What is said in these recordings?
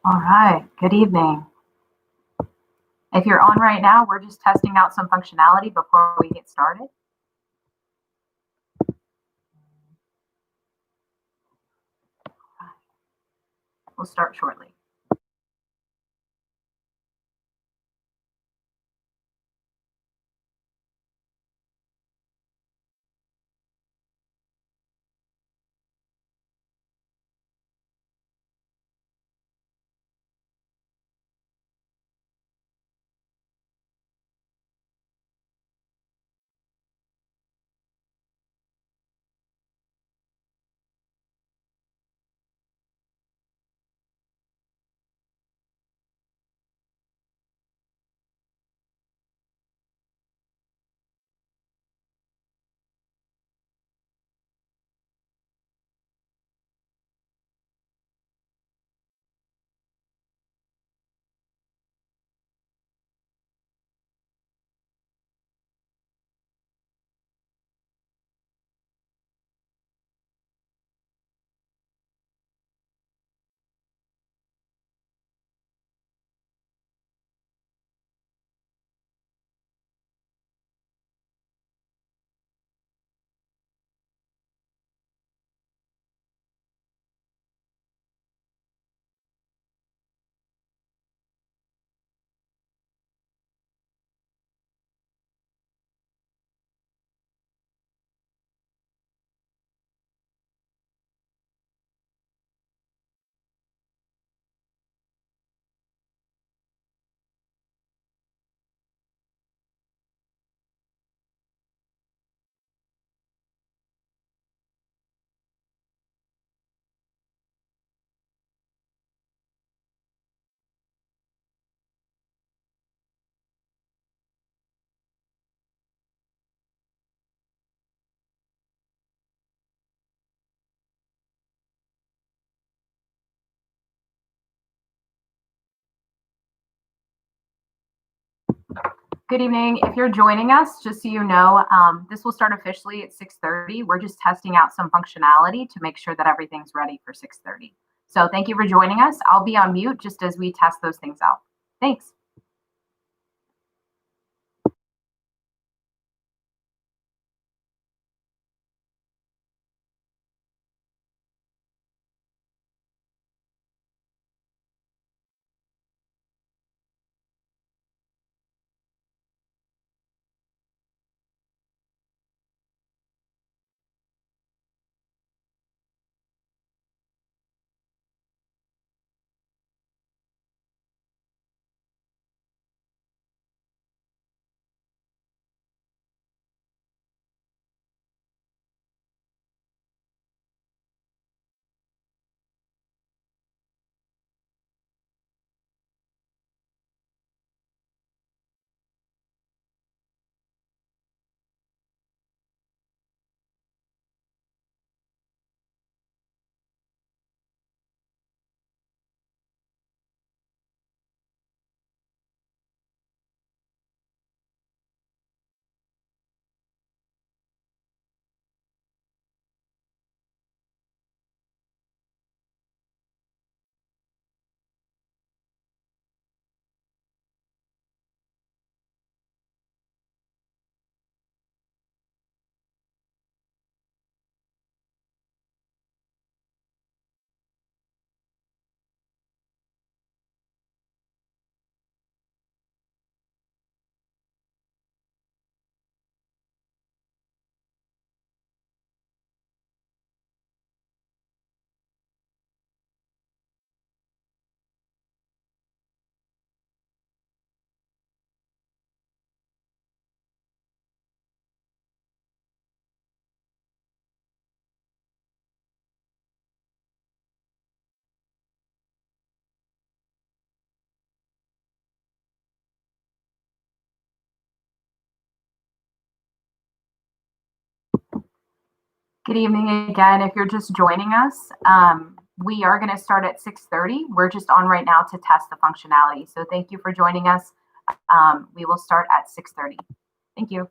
All right, good evening. If you're on right now, we're just testing out some functionality before we get started. We'll start shortly. Good evening. If you're joining us, just so you know, this will start officially at 6:30. We're just testing out some functionality to make sure that everything's ready for 6:30. So thank you for joining us. I'll be on mute just as we test those things out. Thanks. Good evening again. If you're just joining us, we are going to start at 6:30. We're just on right now to test the functionality. So thank you for joining us. We will start at 6:30. Thank you.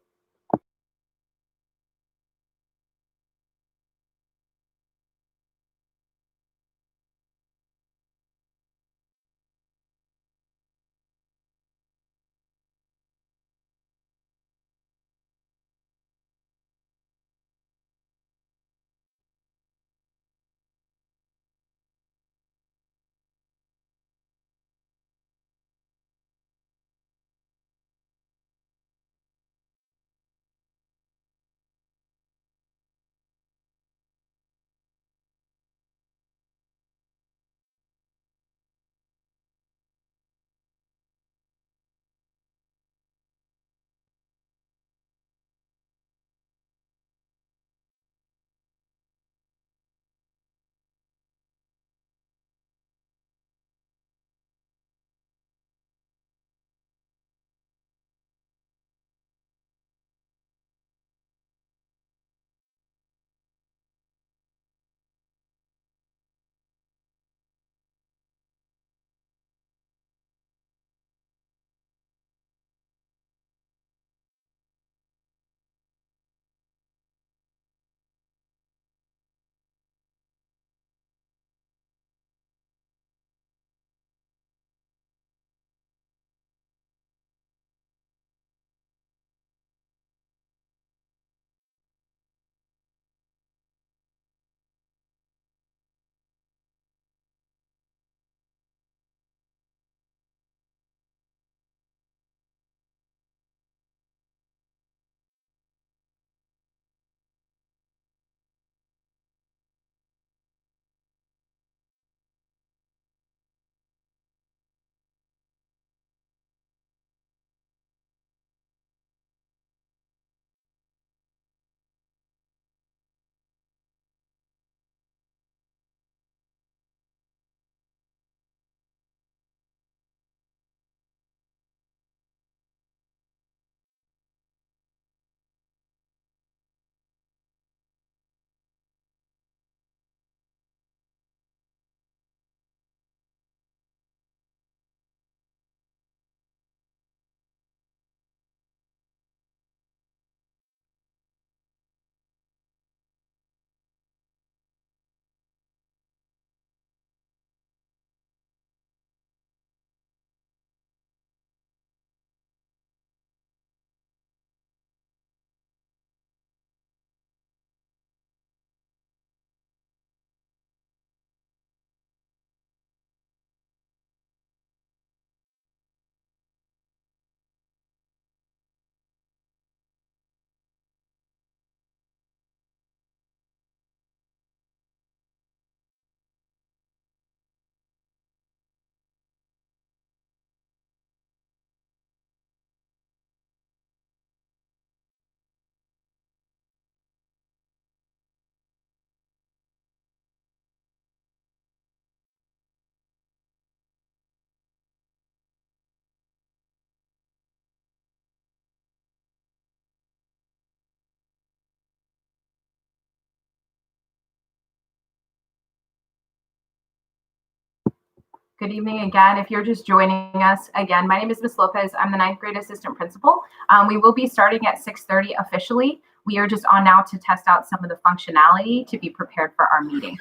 Good evening again. If you're just joining us again, my name is Miss Lopez. I'm the ninth grade assistant principal. We will be starting at 6:30 officially. We are just on now to test out some of the functionality to be prepared for our meeting.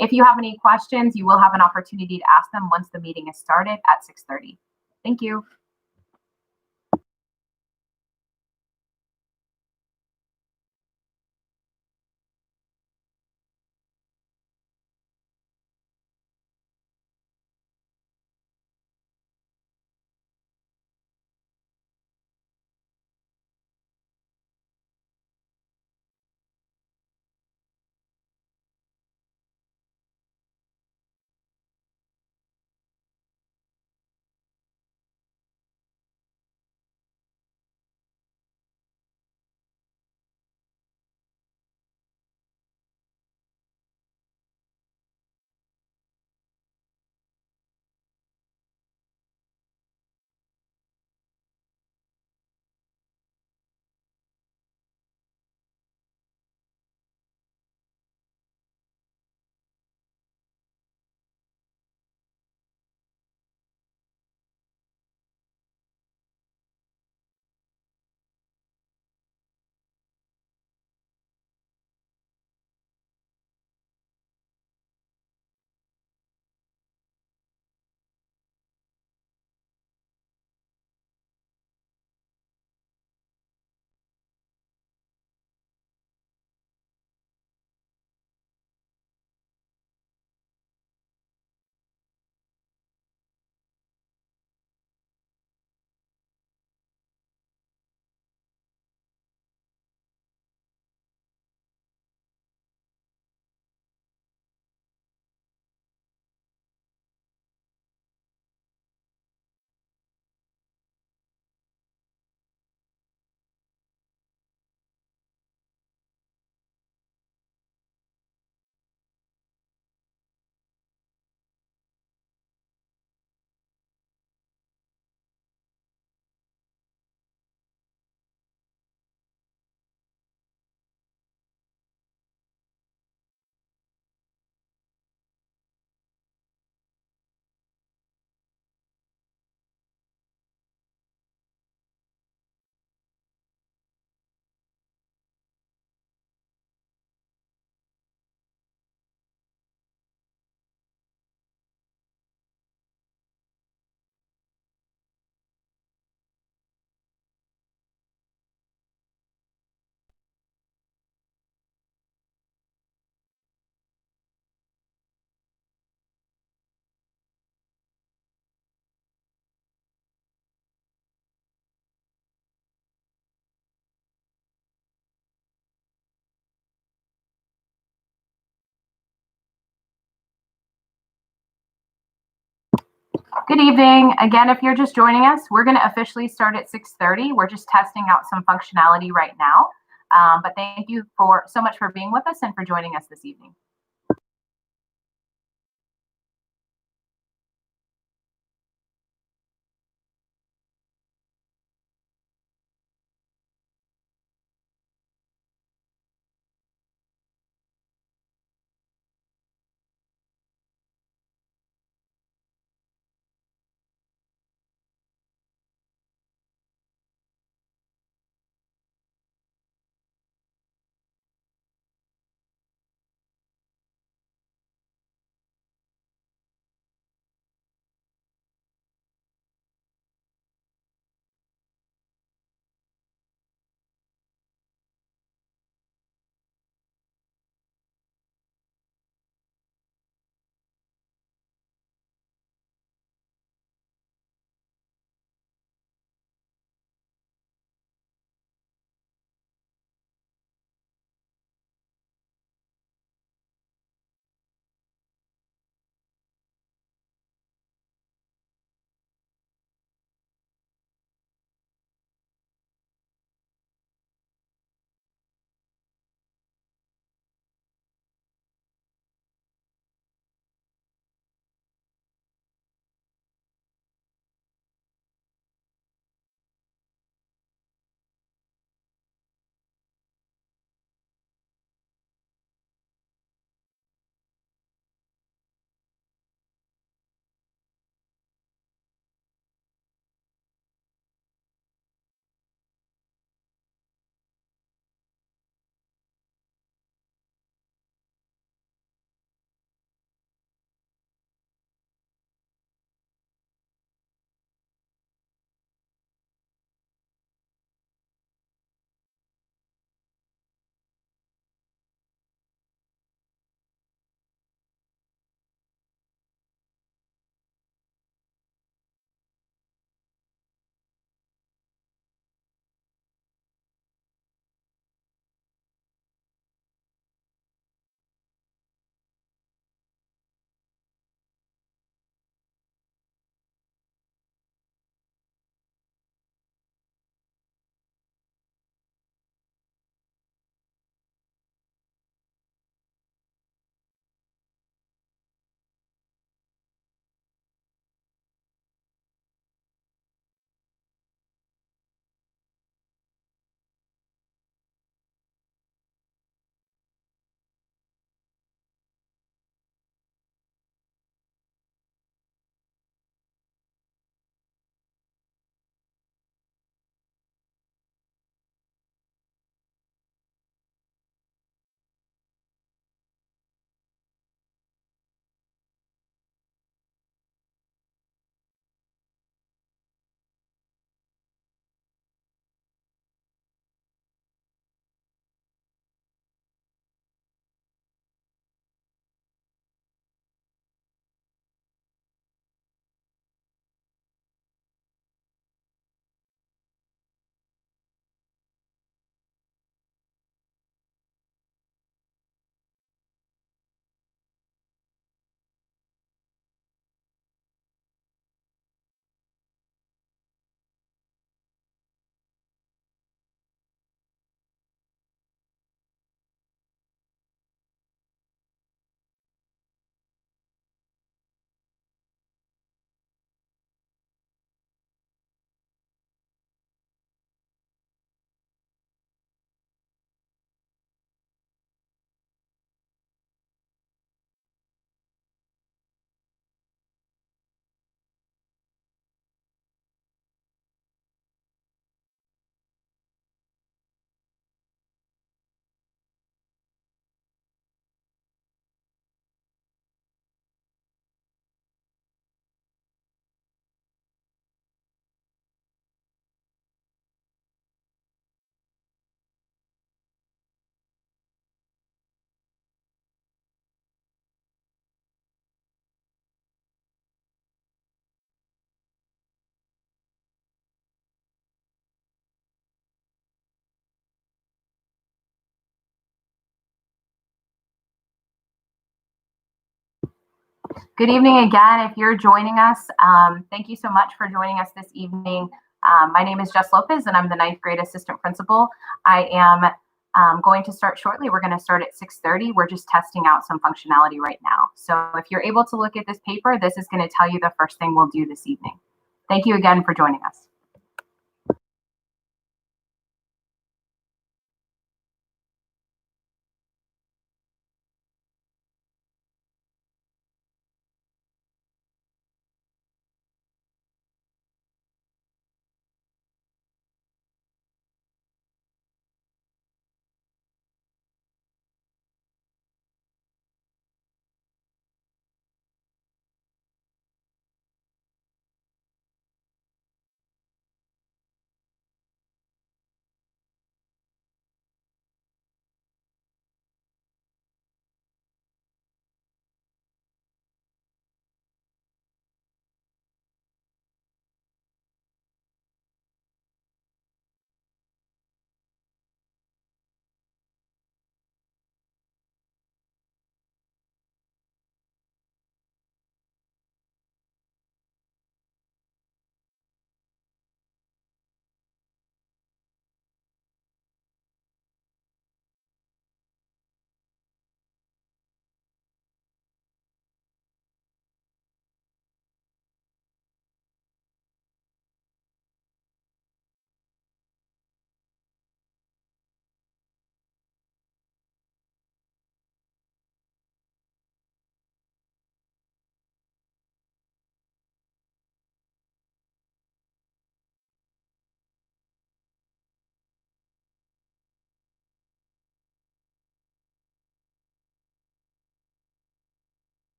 If you have any questions, you will have an opportunity to ask them once the meeting is started at 6:30. Thank you. Good evening. Again, if you're just joining us, we're going to officially start at 6:30. We're just testing out some functionality right now. But thank you for so much for being with us and for joining us this evening. Good evening again. If you're joining us, thank you so much for joining us this evening. My name is Jess Lopez, and I'm the ninth grade assistant principal. I am going to start shortly. We're going to start at 6:30. We're just testing out some functionality right now. So if you're able to look at this paper, this is going to tell you the first thing we'll do this evening. Thank you again for joining us.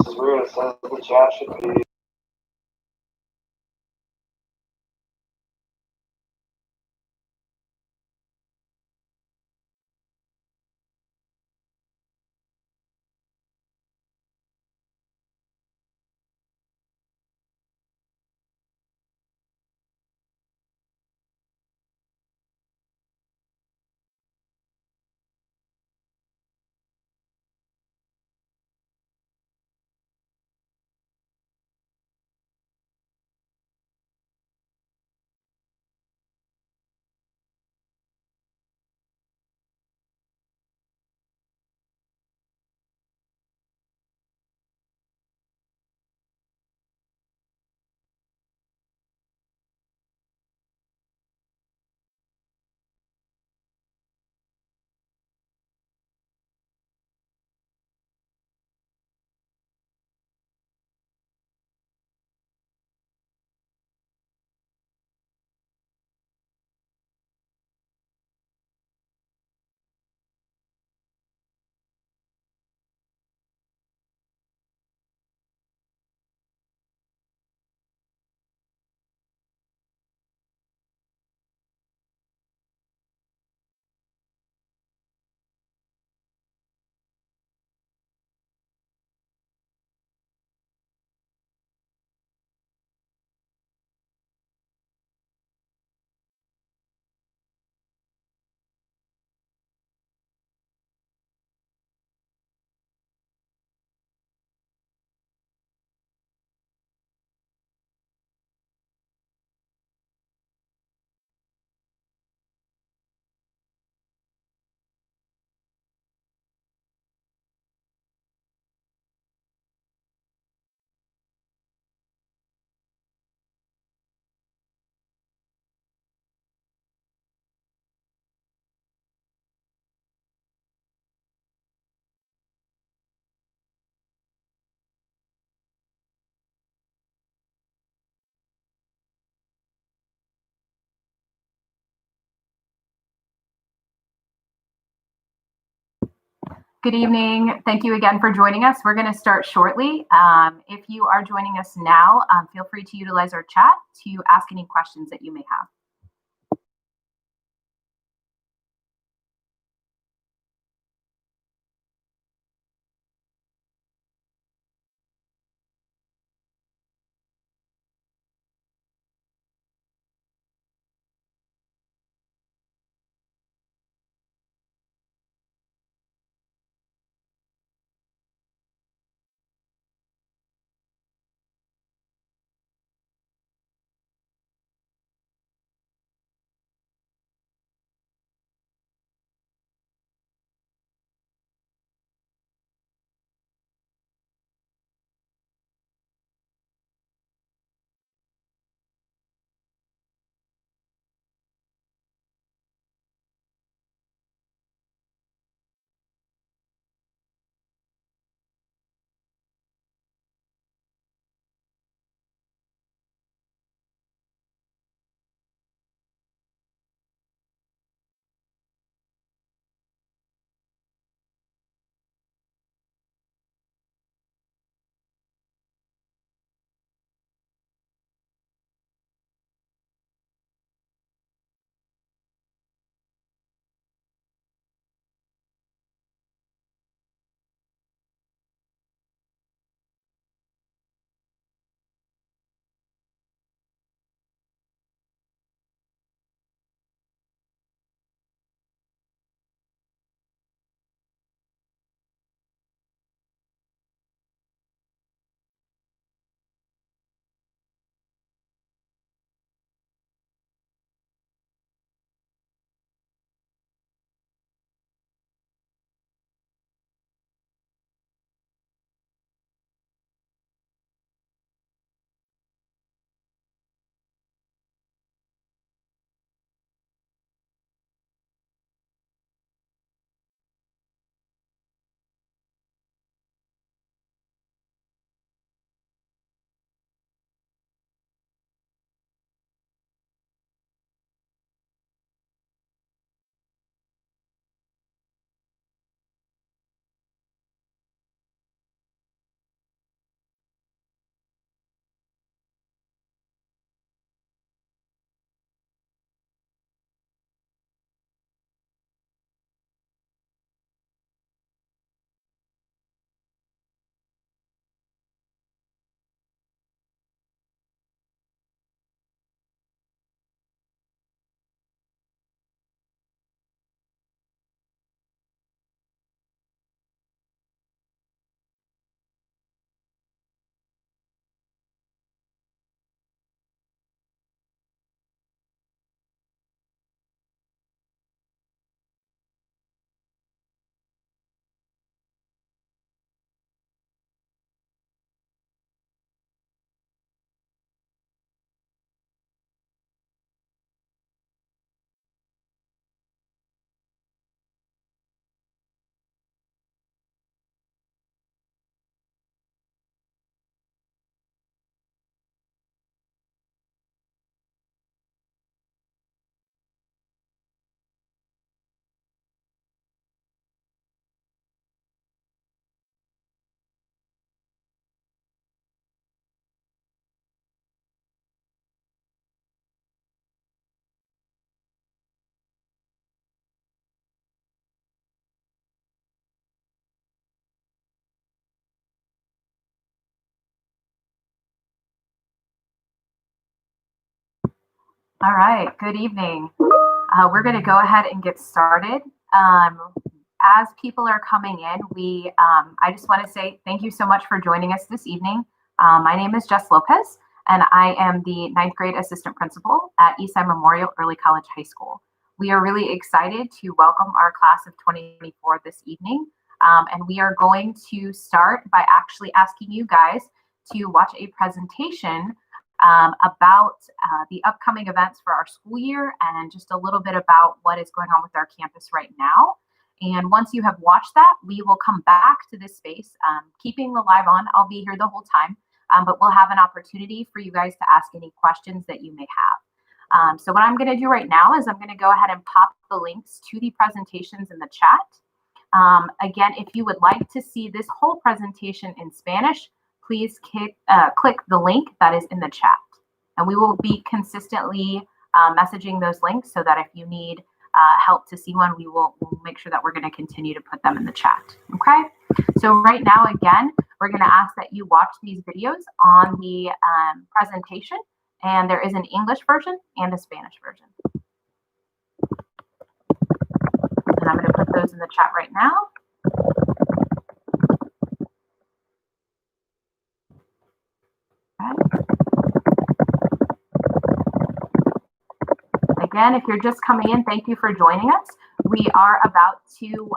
Weird, it says the chat should be Good evening. Thank you again for joining us. We're going to start shortly. If you are joining us now, feel free to utilize our chat to ask any questions that you may have. All right, good evening. We're going to go ahead and get started. As people are coming in, I just want to say thank you so much for joining us this evening. My name is Jess Lopez, and I am the ninth grade assistant principal at Eastside Memorial Early College High School. We are really excited to welcome our class of 2024 this evening, and we are going to start by actually asking you guys to watch a presentation about the upcoming events for our school year and just a little bit about what is going on with our campus right now. And once you have watched that, we will come back to this space, keeping the live on. I'll be here the whole time, but we'll have an opportunity for you guys to ask any questions that you may have. So what I'm going to do right now is I'm going to go ahead and pop the links to the presentations in the chat. Again, if you would like to see this whole presentation in Spanish, please click the link that is in the chat. And we will be consistently messaging those links so that if you need help to see one, we'll make sure that we're going to continue to put them in the chat. Okay, so right now, again, we're going to ask that you watch these videos on the presentation, and there is an English version and a Spanish version. And I'm going to put those in the chat right now. Okay. Again, if you're just coming in, thank you for joining us. We are about to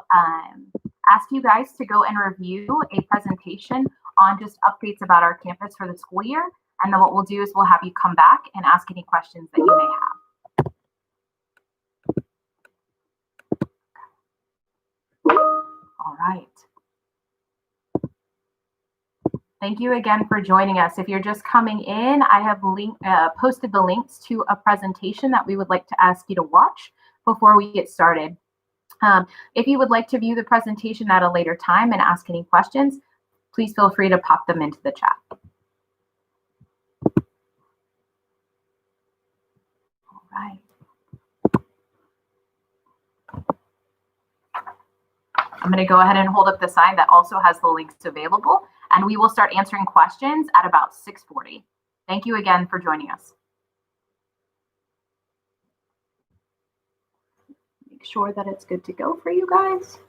ask you guys to go and review a presentation on just updates about our campus for the school year. And then what we'll do is we'll have you come back and ask any questions that you may have. All right. Thank you again for joining us. If you're just coming in, I have posted the links to a presentation that we would like to ask you to watch before we get started. If you would like to view the presentation at a later time and ask any questions, please feel free to pop them into the chat. All right. I'm going to go ahead and hold up the sign that also has the links available, and we will start answering questions at about 6:40. Thank you again for joining us. Make sure that it's good to go for you guys.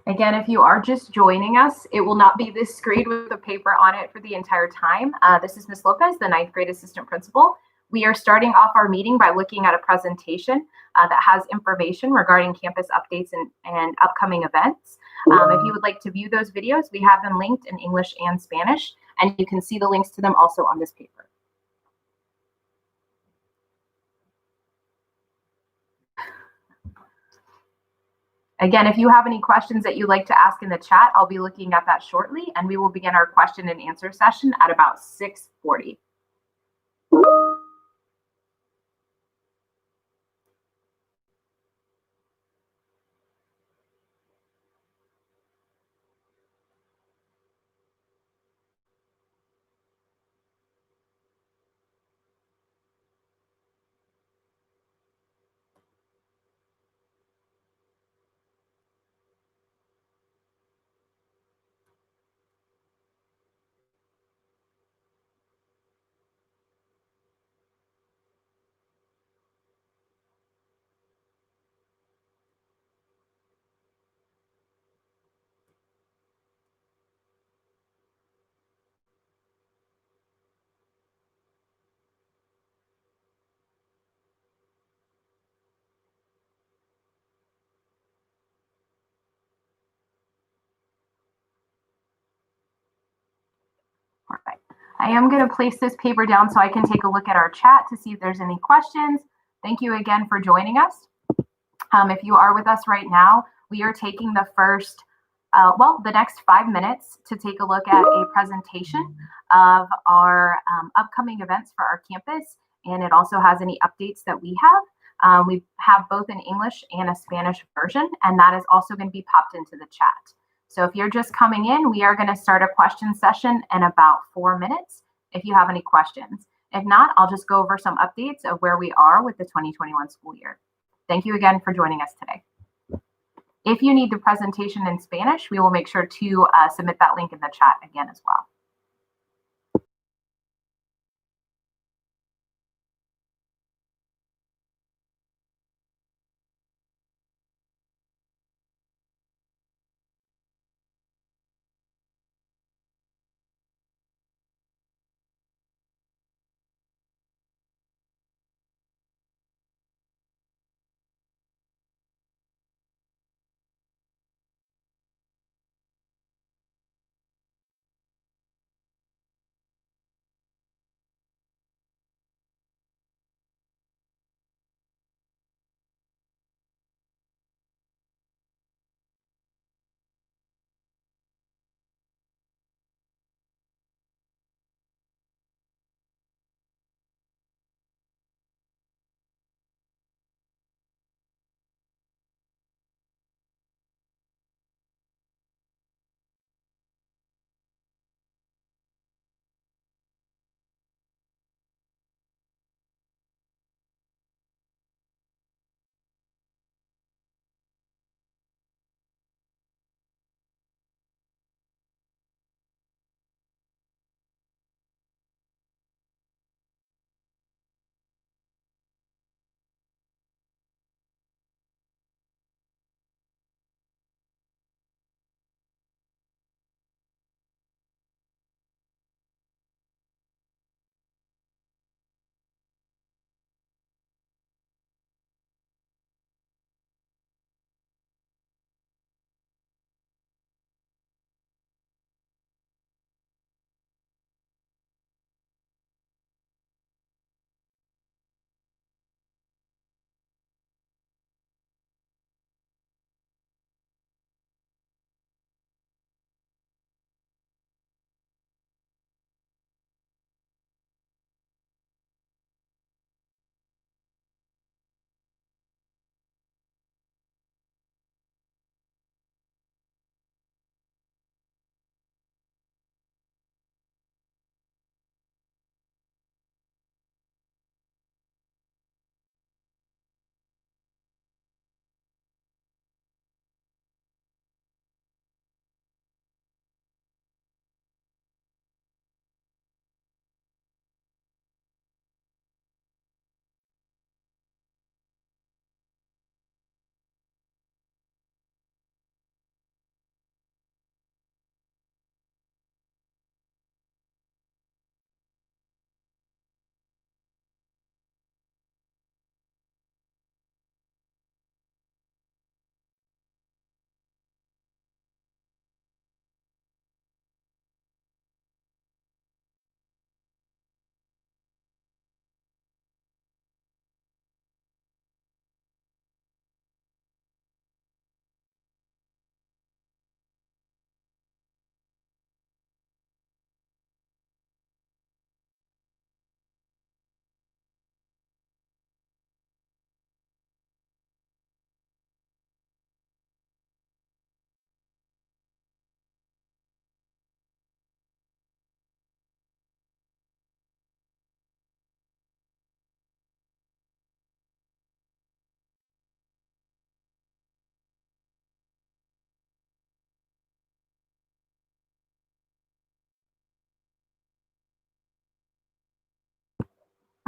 Again, if you are just joining us, it will not be this screen with the paper on it for the entire time. This is Ms. Lopez, the 9th grade assistant principal. We are starting off our meeting by looking at a presentation that has information regarding campus updates and upcoming events. If you would like to view those videos, we have them linked in English and Spanish, and you can see the links to them also on this paper. Again, if you have any questions that you'd like to ask in the chat, I'll be looking at that shortly, and we will begin our question and answer session at about 6:40. All right. I am going to place this paper down so I can take a look at our chat to see if there's any questions. Thank you again for joining us. If you are with us right now, we are taking the first the next 5 minutes to take a look at a presentation of our upcoming events for our campus, and it also has any updates that we have. We have both an English and a Spanish version, and that is also going to be popped into the chat. So if you're just coming in, we are going to start a question session in about 4 minutes if you have any questions. If not, I'll just go over some updates of where we are with the 2021 school year. Thank you again for joining us today. If you need the presentation in Spanish, we will make sure to submit that link in the chat again as well.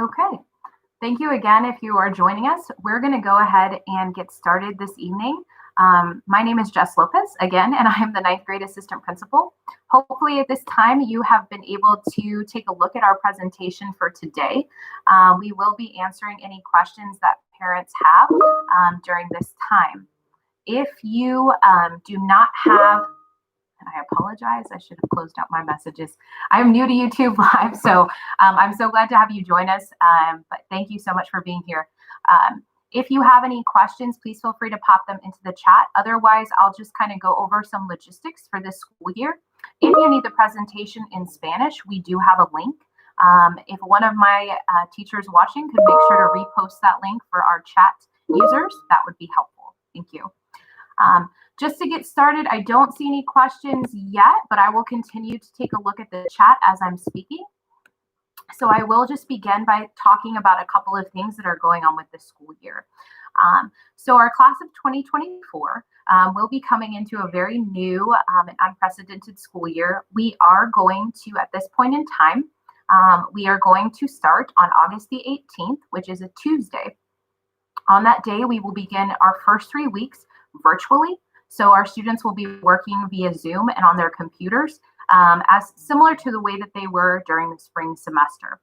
Okay, thank you again if you are joining us. We're going to go ahead and get started this evening. My name is Jess Lopez again, and I am the 9th grade assistant principal. Hopefully at this time you have been able to take a look at our presentation for today. We will be answering any questions that parents have during this time. If you do not have, and I apologize, I should have closed out my messages. I am new to YouTube Live, so I'm so glad to have you join us, but thank you so much for being here. If you have any questions, please feel free to pop them into the chat. Otherwise, I'll just kind of go over some logistics for this school year. If you need the presentation in Spanish, we do have a link. If one of my teachers watching could make sure to repost that link for our chat users, that would be helpful. Thank you. Just to get started, I don't see any questions yet, but I will continue to take a look at the chat as I'm speaking. So I will just begin by talking about a couple of things that are going on with the school year. So our class of 2024 will be coming into a very new and unprecedented school year. We are going to, at this point in time, we are going to start on August the 18th, which is a Tuesday. On that day, we will begin our first 3 weeks virtually. So our students will be working via Zoom and on their computers, as similar to the way that they were during the spring semester.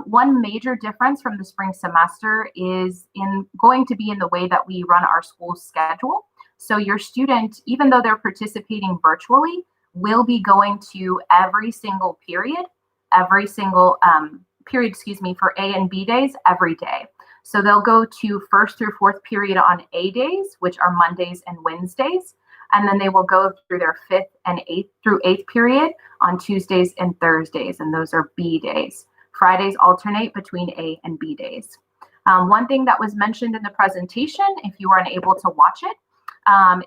One major difference from the spring semester is going to be in the way that we run our school schedule. So your student, even though they're participating virtually, will be going to every single period, for A and B days every day. So they'll go to first through fourth period on A days, which are Mondays and Wednesdays. And then they will go through their fifth and eighth period on Tuesdays and Thursdays, and those are B days. Fridays alternate between A and B days. One thing that was mentioned in the presentation, if you were unable to watch it,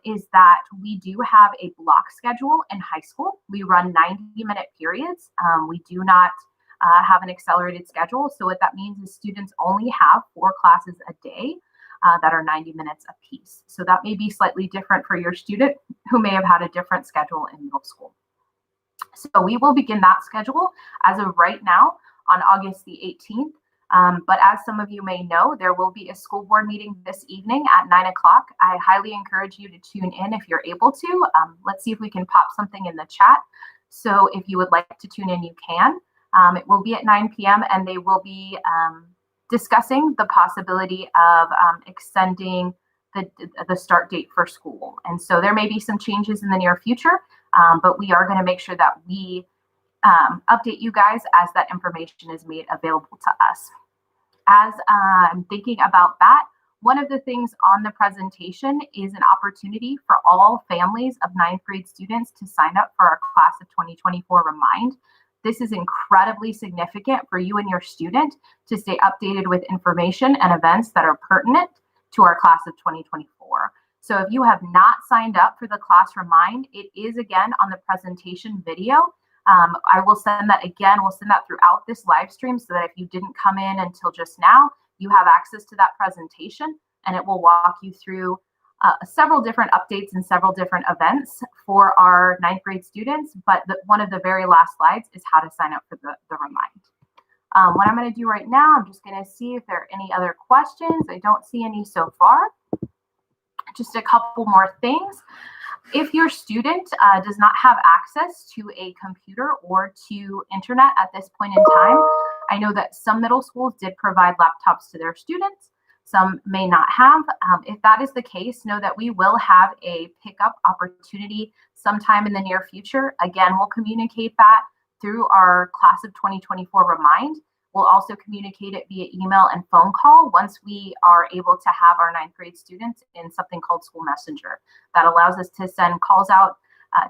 is that we do have a block schedule in high school. We run 90-minute periods. We do not have an accelerated schedule. So what that means is students only have 4 classes a day that are 90 minutes apiece. So that may be slightly different for your student who may have had a different schedule in middle school. So we will begin that schedule as of right now on August the 18th. But as some of you may know, there will be a school board meeting this evening at 9 o'clock. I highly encourage you to tune in if you're able to. Let's see if we can pop something in the chat. So if you would like to tune in, you can. It will be at 9 p.m. and they will be discussing the possibility of extending the start date for school. And so there may be some changes in the near future, but we are going to make sure that we update you guys as that information is made available to us. As I'm thinking about that, one of the things on the presentation is an opportunity for all families of 9th grade students to sign up for our class of 2024 Remind. This is incredibly significant for you and your student to stay updated with information and events that are pertinent to our class of 2024. So if you have not signed up for the class Remind, it is again on the presentation video. I will send that again. We'll send that throughout this live stream so that if you didn't come in until just now, you have access to that presentation and it will walk you through several different updates and several different events for our 9th grade students. But one of the very last slides is how to sign up for the Remind. What I'm going to do right now, I'm just going to see if there are any other questions. I don't see any so far. Just a couple more things. If your student does not have access to a computer or to internet at this point in time, I know that some middle schools did provide laptops to their students. Some may not have. If that is the case, know that we will have a pickup opportunity sometime in the near future. Again, we'll communicate that through our class of 2024 Remind. We'll also communicate it via email and phone call once we are able to have our 9th grade students in something called School Messenger. That allows us to send calls out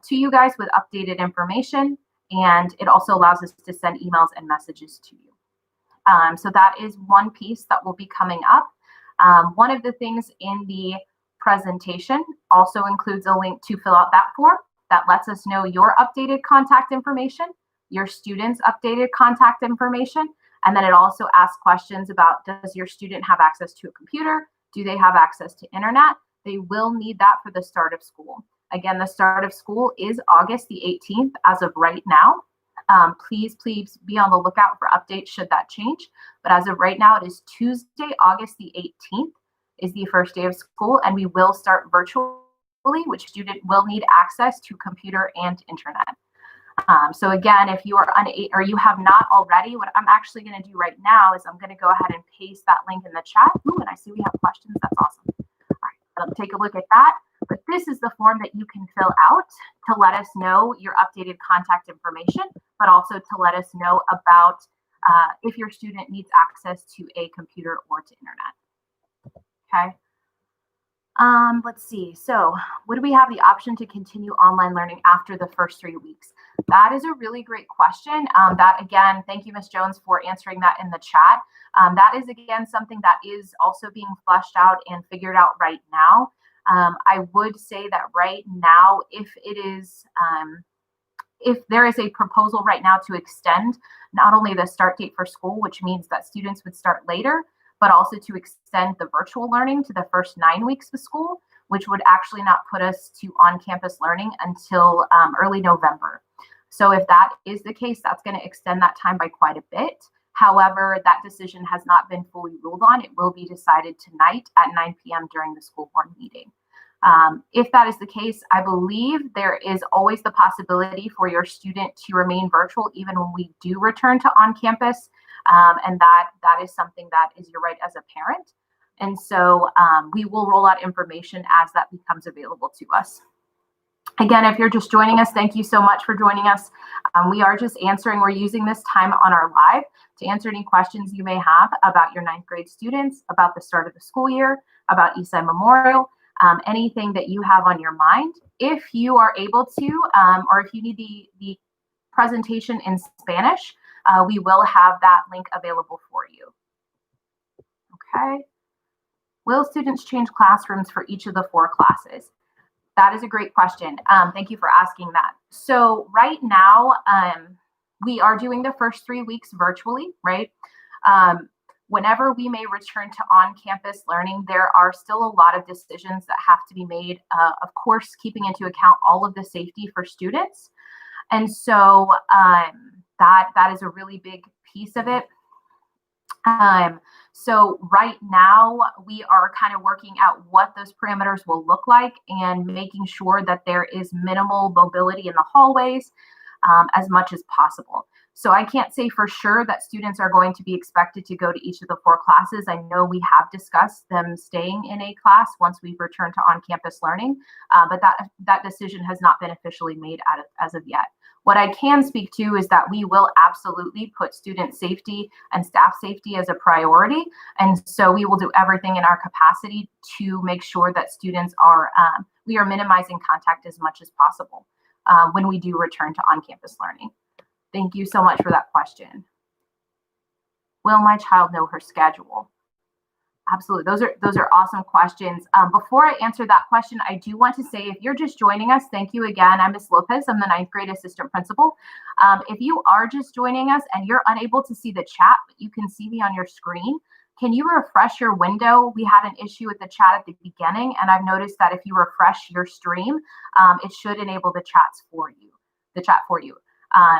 to you guys with updated information, and it also allows us to send emails and messages to you. So that is one piece that will be coming up. One of the things in the presentation also includes a link to fill out that form that lets us know your updated contact information, your students' updated contact information, and then it also asks questions about, does your student have access to a computer? Do they have access to internet? They will need that for the start of school. Again, the start of school is August the 18th as of right now. Please be on the lookout for updates should that change. But as of right now, it is Tuesday, August the 18th is the first day of school, and we will start virtually, which student will need access to computer and internet. So again, if you are unable or you have not already, what I'm actually going to do right now is I'm going to go ahead and paste that link in the chat. Ooh, and I see we have questions. That's awesome. All right, I'll take a look at that. But this is the form that you can fill out to let us know your updated contact information, but also to let us know about if your student needs access to a computer or to internet. Okay. Let's see. So would we have the option to continue online learning after the first 3 weeks? That is a really great question. That again, thank you, Ms. Jones, for answering that in the chat. That is again something that is also being fleshed out and figured out right now. I would say that right now, if there is a proposal right now to extend not only the start date for school, which means that students would start later, but also to extend the virtual learning to the first 9 weeks of school, which would actually not put us to on-campus learning until early November. So if that is the case, that's going to extend that time by quite a bit. However, that decision has not been fully ruled on. It will be decided tonight at 9 p.m. during the school board meeting. If that is the case, I believe there is always the possibility for your student to remain virtual even when we do return to on-campus. And that is something that is your right as a parent. And so we will roll out information as that becomes available to us. Again, if you're just joining us, thank you so much for joining us. We are just we're using this time on our live to answer any questions you may have about your 9th grade students, about the start of the school year, about Eastside Memorial, anything that you have on your mind. If you are able to, or if you need the presentation in Spanish, we will have that link available for you. Okay. Will students change classrooms for each of the 4 classes? That is a great question. Thank you for asking that. So right now, we are doing the first 3 weeks virtually, right? Whenever we may return to on-campus learning, there are still a lot of decisions that have to be made, of course, keeping into account all of the safety for students. And so that is a really big piece of it. So right now we are kind of working out what those parameters will look like and making sure that there is minimal mobility in the hallways as much as possible. So I can't say for sure that students are going to be expected to go to each of the 4 classes. I know we have discussed them staying in a class once we return to on-campus learning, but that decision has not been officially made as of yet. What I can speak to is that we will absolutely put student safety and staff safety as a priority. And so we will do everything in our capacity to make sure that students we are minimizing contact as much as possible when we do return to on-campus learning. Thank you so much for that question. Will my child know her schedule? Absolutely. Those are awesome questions. Before I answer that question, I do want to say, if you're just joining us, thank you again. I'm Ms. Lopez. I'm the 9th grade assistant principal. If you are just joining us and you're unable to see the chat, but you can see me on your screen, can you refresh your window? We had an issue with the chat at the beginning, and I've noticed that if you refresh your stream, it should enable the chat for you.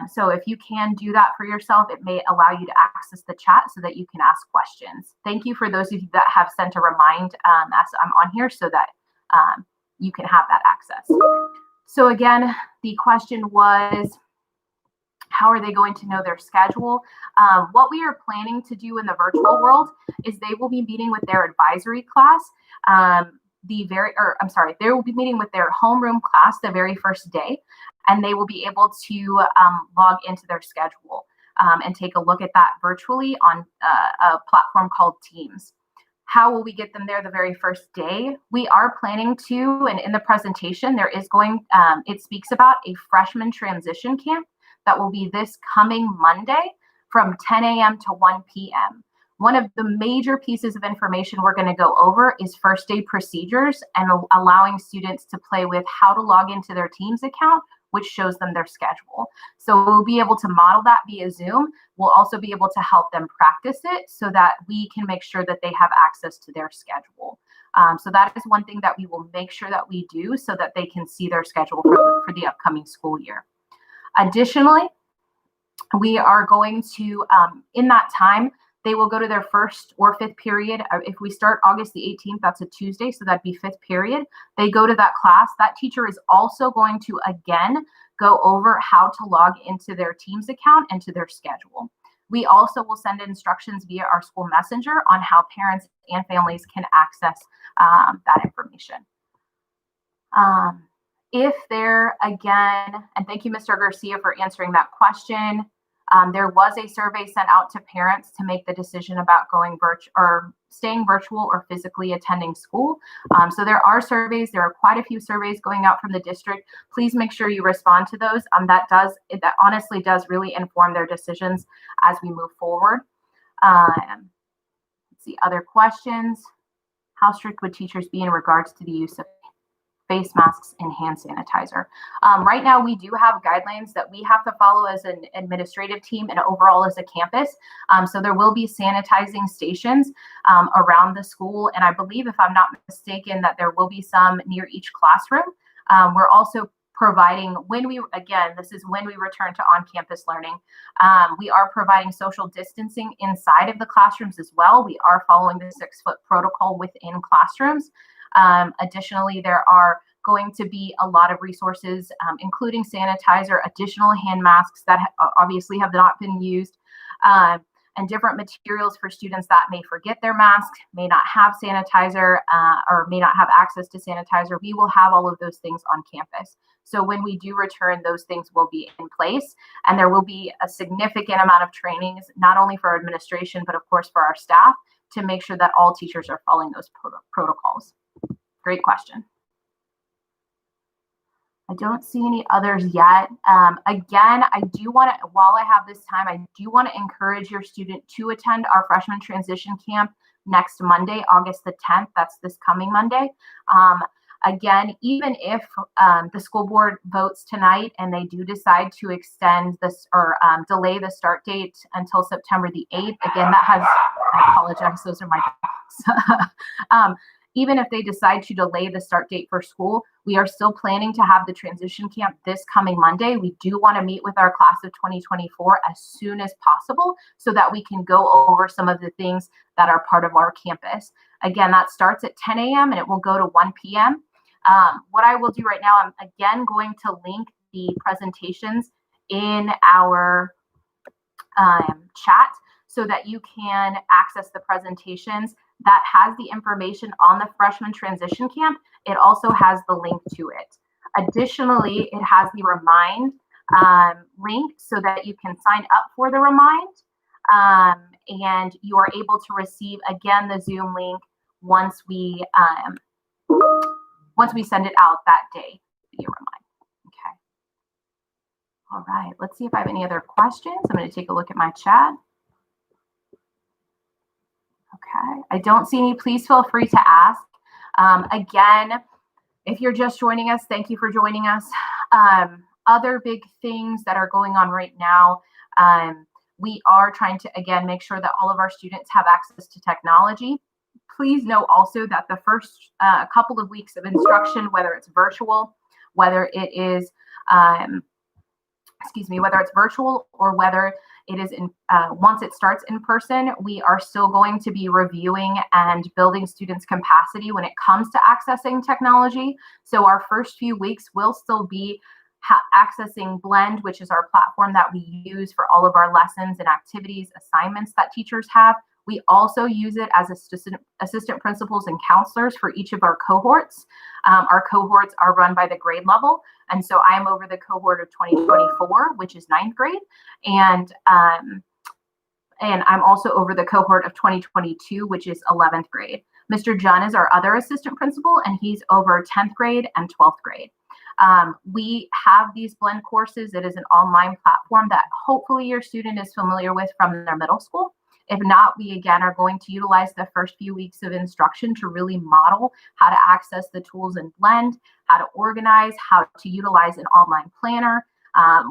So if you can do that for yourself, it may allow you to access the chat so that you can ask questions. Thank you for those of you that have sent a remind as I'm on here so that you can have that access. So again, the question was, how are they going to know their schedule? What we are planning to do in the virtual world is they will be meeting with their advisory class. They will be meeting with their homeroom class the very first day, and they will be able to log into their schedule and take a look at that virtually on a platform called Teams. How will we get them there the very first day? We are planning to, and in the presentation, there is it speaks about a freshman transition camp that will be this coming Monday from 10 a.m. to 1 p.m. One of the major pieces of information we're going to go over is first day procedures and allowing students to play with how to log into their Teams account, which shows them their schedule. So we'll be able to model that via Zoom. We'll also be able to help them practice it so that we can make sure that they have access to their schedule. So that is one thing that we will make sure that we do so that they can see their schedule for the upcoming school year. Additionally, we are going to, in that time, they will go to their first or 5th period. If we start August the 18th, that's a Tuesday, so that'd be 5th period. They go to that class. That teacher is also going to, again, go over how to log into their Teams account and to their schedule. We also will send instructions via our school messenger on how parents and families can access that information. If there, again, and thank you, Mr. Garcia, for answering that question. There was a survey sent out to parents to make the decision about going virtual or staying virtual or physically attending school. So there are surveys. There are quite a few surveys going out from the district. Please make sure you respond to those. That honestly does really inform their decisions as we move forward. Let's see, other questions. How strict would teachers be in regards to the use of face masks and hand sanitizer? Right now, we do have guidelines that we have to follow as an administrative team and overall as a campus. So there will be sanitizing stations around the school. And I believe, if I'm not mistaken, that there will be some near each classroom. We're also providing, this is when we return to on-campus learning, we are providing social distancing inside of the classrooms as well. We are following the 6-foot protocol within classrooms. Additionally, there are going to be a lot of resources, including sanitizer, additional hand masks that obviously have not been used, and different materials for students that may forget their mask, may not have sanitizer, or may not have access to sanitizer. We will have all of those things on campus. So when we do return, those things will be in place, and there will be a significant amount of trainings, not only for our administration, but of course for our staff, to make sure that all teachers are following those protocols. Great question. I don't see any others yet. Again, I do want to, while I have this time, I do want to encourage your student to attend our freshman transition camp next Monday, August the 10th. That's this coming Monday. Again, even if the school board votes tonight and they do decide to extend this or delay the start date until September the 8th, again, that has, I apologize, those are my dogs. Even if they decide to delay the start date for school, we are still planning to have the transition camp this coming Monday. We do want to meet with our class of 2024 as soon as possible so that we can go over some of the things that are part of our campus. Again, that starts at 10 a.m. and it will go to 1 p.m. What I will do right now, I'm again going to link the presentations in our chat so that you can access the presentations. That has the information on the freshman transition camp. It also has the link to it. Additionally, it has the Remind link so that you can sign up for the Remind, and you are able to receive, again, the Zoom link once we send it out that day via Remind. Okay. All right, let's see if I have any other questions. I'm going to take a look at my chat. Okay, I don't see any. Please feel free to ask. Again, if you're just joining us, thank you for joining us. Other big things that are going on right now, we are trying to, again, make sure that all of our students have access to technology. Please know also that the first couple of weeks of instruction, whether it's virtual, whether it is, whether it's virtual or whether it is in, once it starts in person, we are still going to be reviewing and building students' capacity when it comes to accessing technology. So our first few weeks will still be accessing Blend, which is our platform that we use for all of our lessons and activities, assignments that teachers have. We also use it as assistant principals and counselors for each of our cohorts. Our cohorts are run by the grade level. And so I am over the cohort of 2024, which is 9th grade. And I'm also over the cohort of 2022, which is 11th grade. Mr. John is our other assistant principal, and he's over 10th grade and 12th grade. We have these Blend courses. It is an online platform that hopefully your student is familiar with from their middle school. If not, we again are going to utilize the first few weeks of instruction to really model how to access the tools in Blend, how to organize, how to utilize an online planner.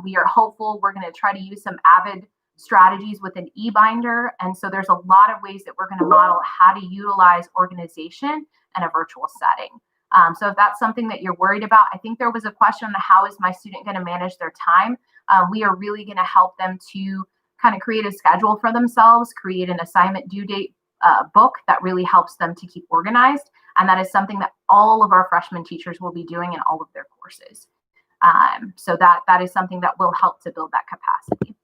We are hopeful. We're going to try to use some Avid strategies with an e-binder. And so there's a lot of ways that we're going to model how to utilize organization in a virtual setting. So if that's something that you're worried about, I think there was a question on how is my student going to manage their time. We are really going to help them to kind of create a schedule for themselves, create an assignment due date book that really helps them to keep organized. And that is something that all of our freshman teachers will be doing in all of their courses. So that is something that will help to build that capacity.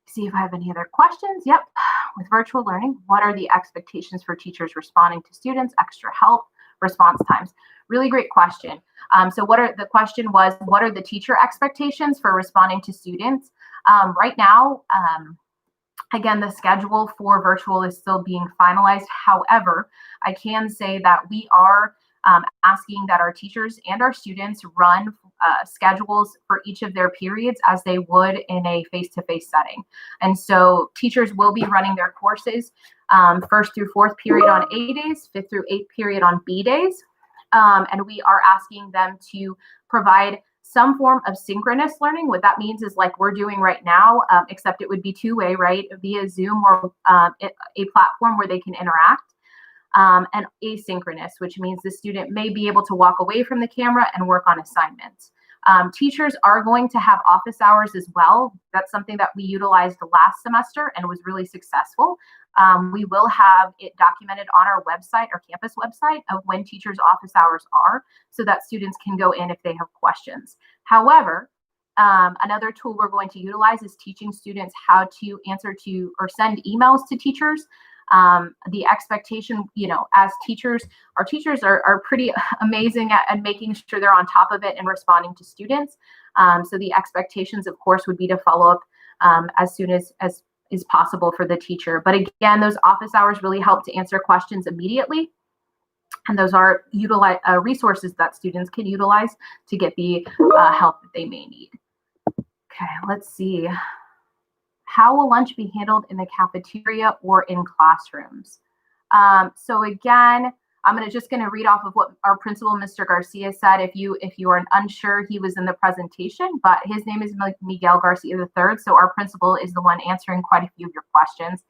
See if I have any other questions. Yep. With virtual learning, what are the expectations for teachers responding to students, extra help, response times? Really great question. So the question was, what are the teacher expectations for responding to students? Right now, again, the schedule for virtual is still being finalized. However, I can say that we are asking that our teachers and our students run schedules for each of their periods as they would in a face-to-face setting. And so teachers will be running their courses first through fourth period on A days, fifth through eighth period on B days. And we are asking them to provide some form of synchronous learning. What that means is like we're doing right now, except it would be two-way, right? Via Zoom or a platform where they can interact. And asynchronous, which means the student may be able to walk away from the camera and work on assignments. Teachers are going to have office hours as well. That's something that we utilized last semester and was really successful. We will have it documented on our website, our campus website, of when teachers' office hours are, so that students can go in if they have questions. However, another tool we're going to utilize is teaching students how to answer to or send emails to teachers. The expectation, as teachers, our teachers are pretty amazing at making sure they're on top of it and responding to students. So the expectations, of course, would be to follow up as soon as is possible for the teacher. But again, those office hours really help to answer questions immediately. And those are resources that students can utilize to get the help that they may need. Okay, let's see. How will lunch be handled in the cafeteria or in classrooms? So again, I'm just going to read off of what our principal, Mr. Garcia, said. If you are unsure, he was in the presentation, but his name is Miguel Garcia III. So our principal is the one answering quite a few of your questions.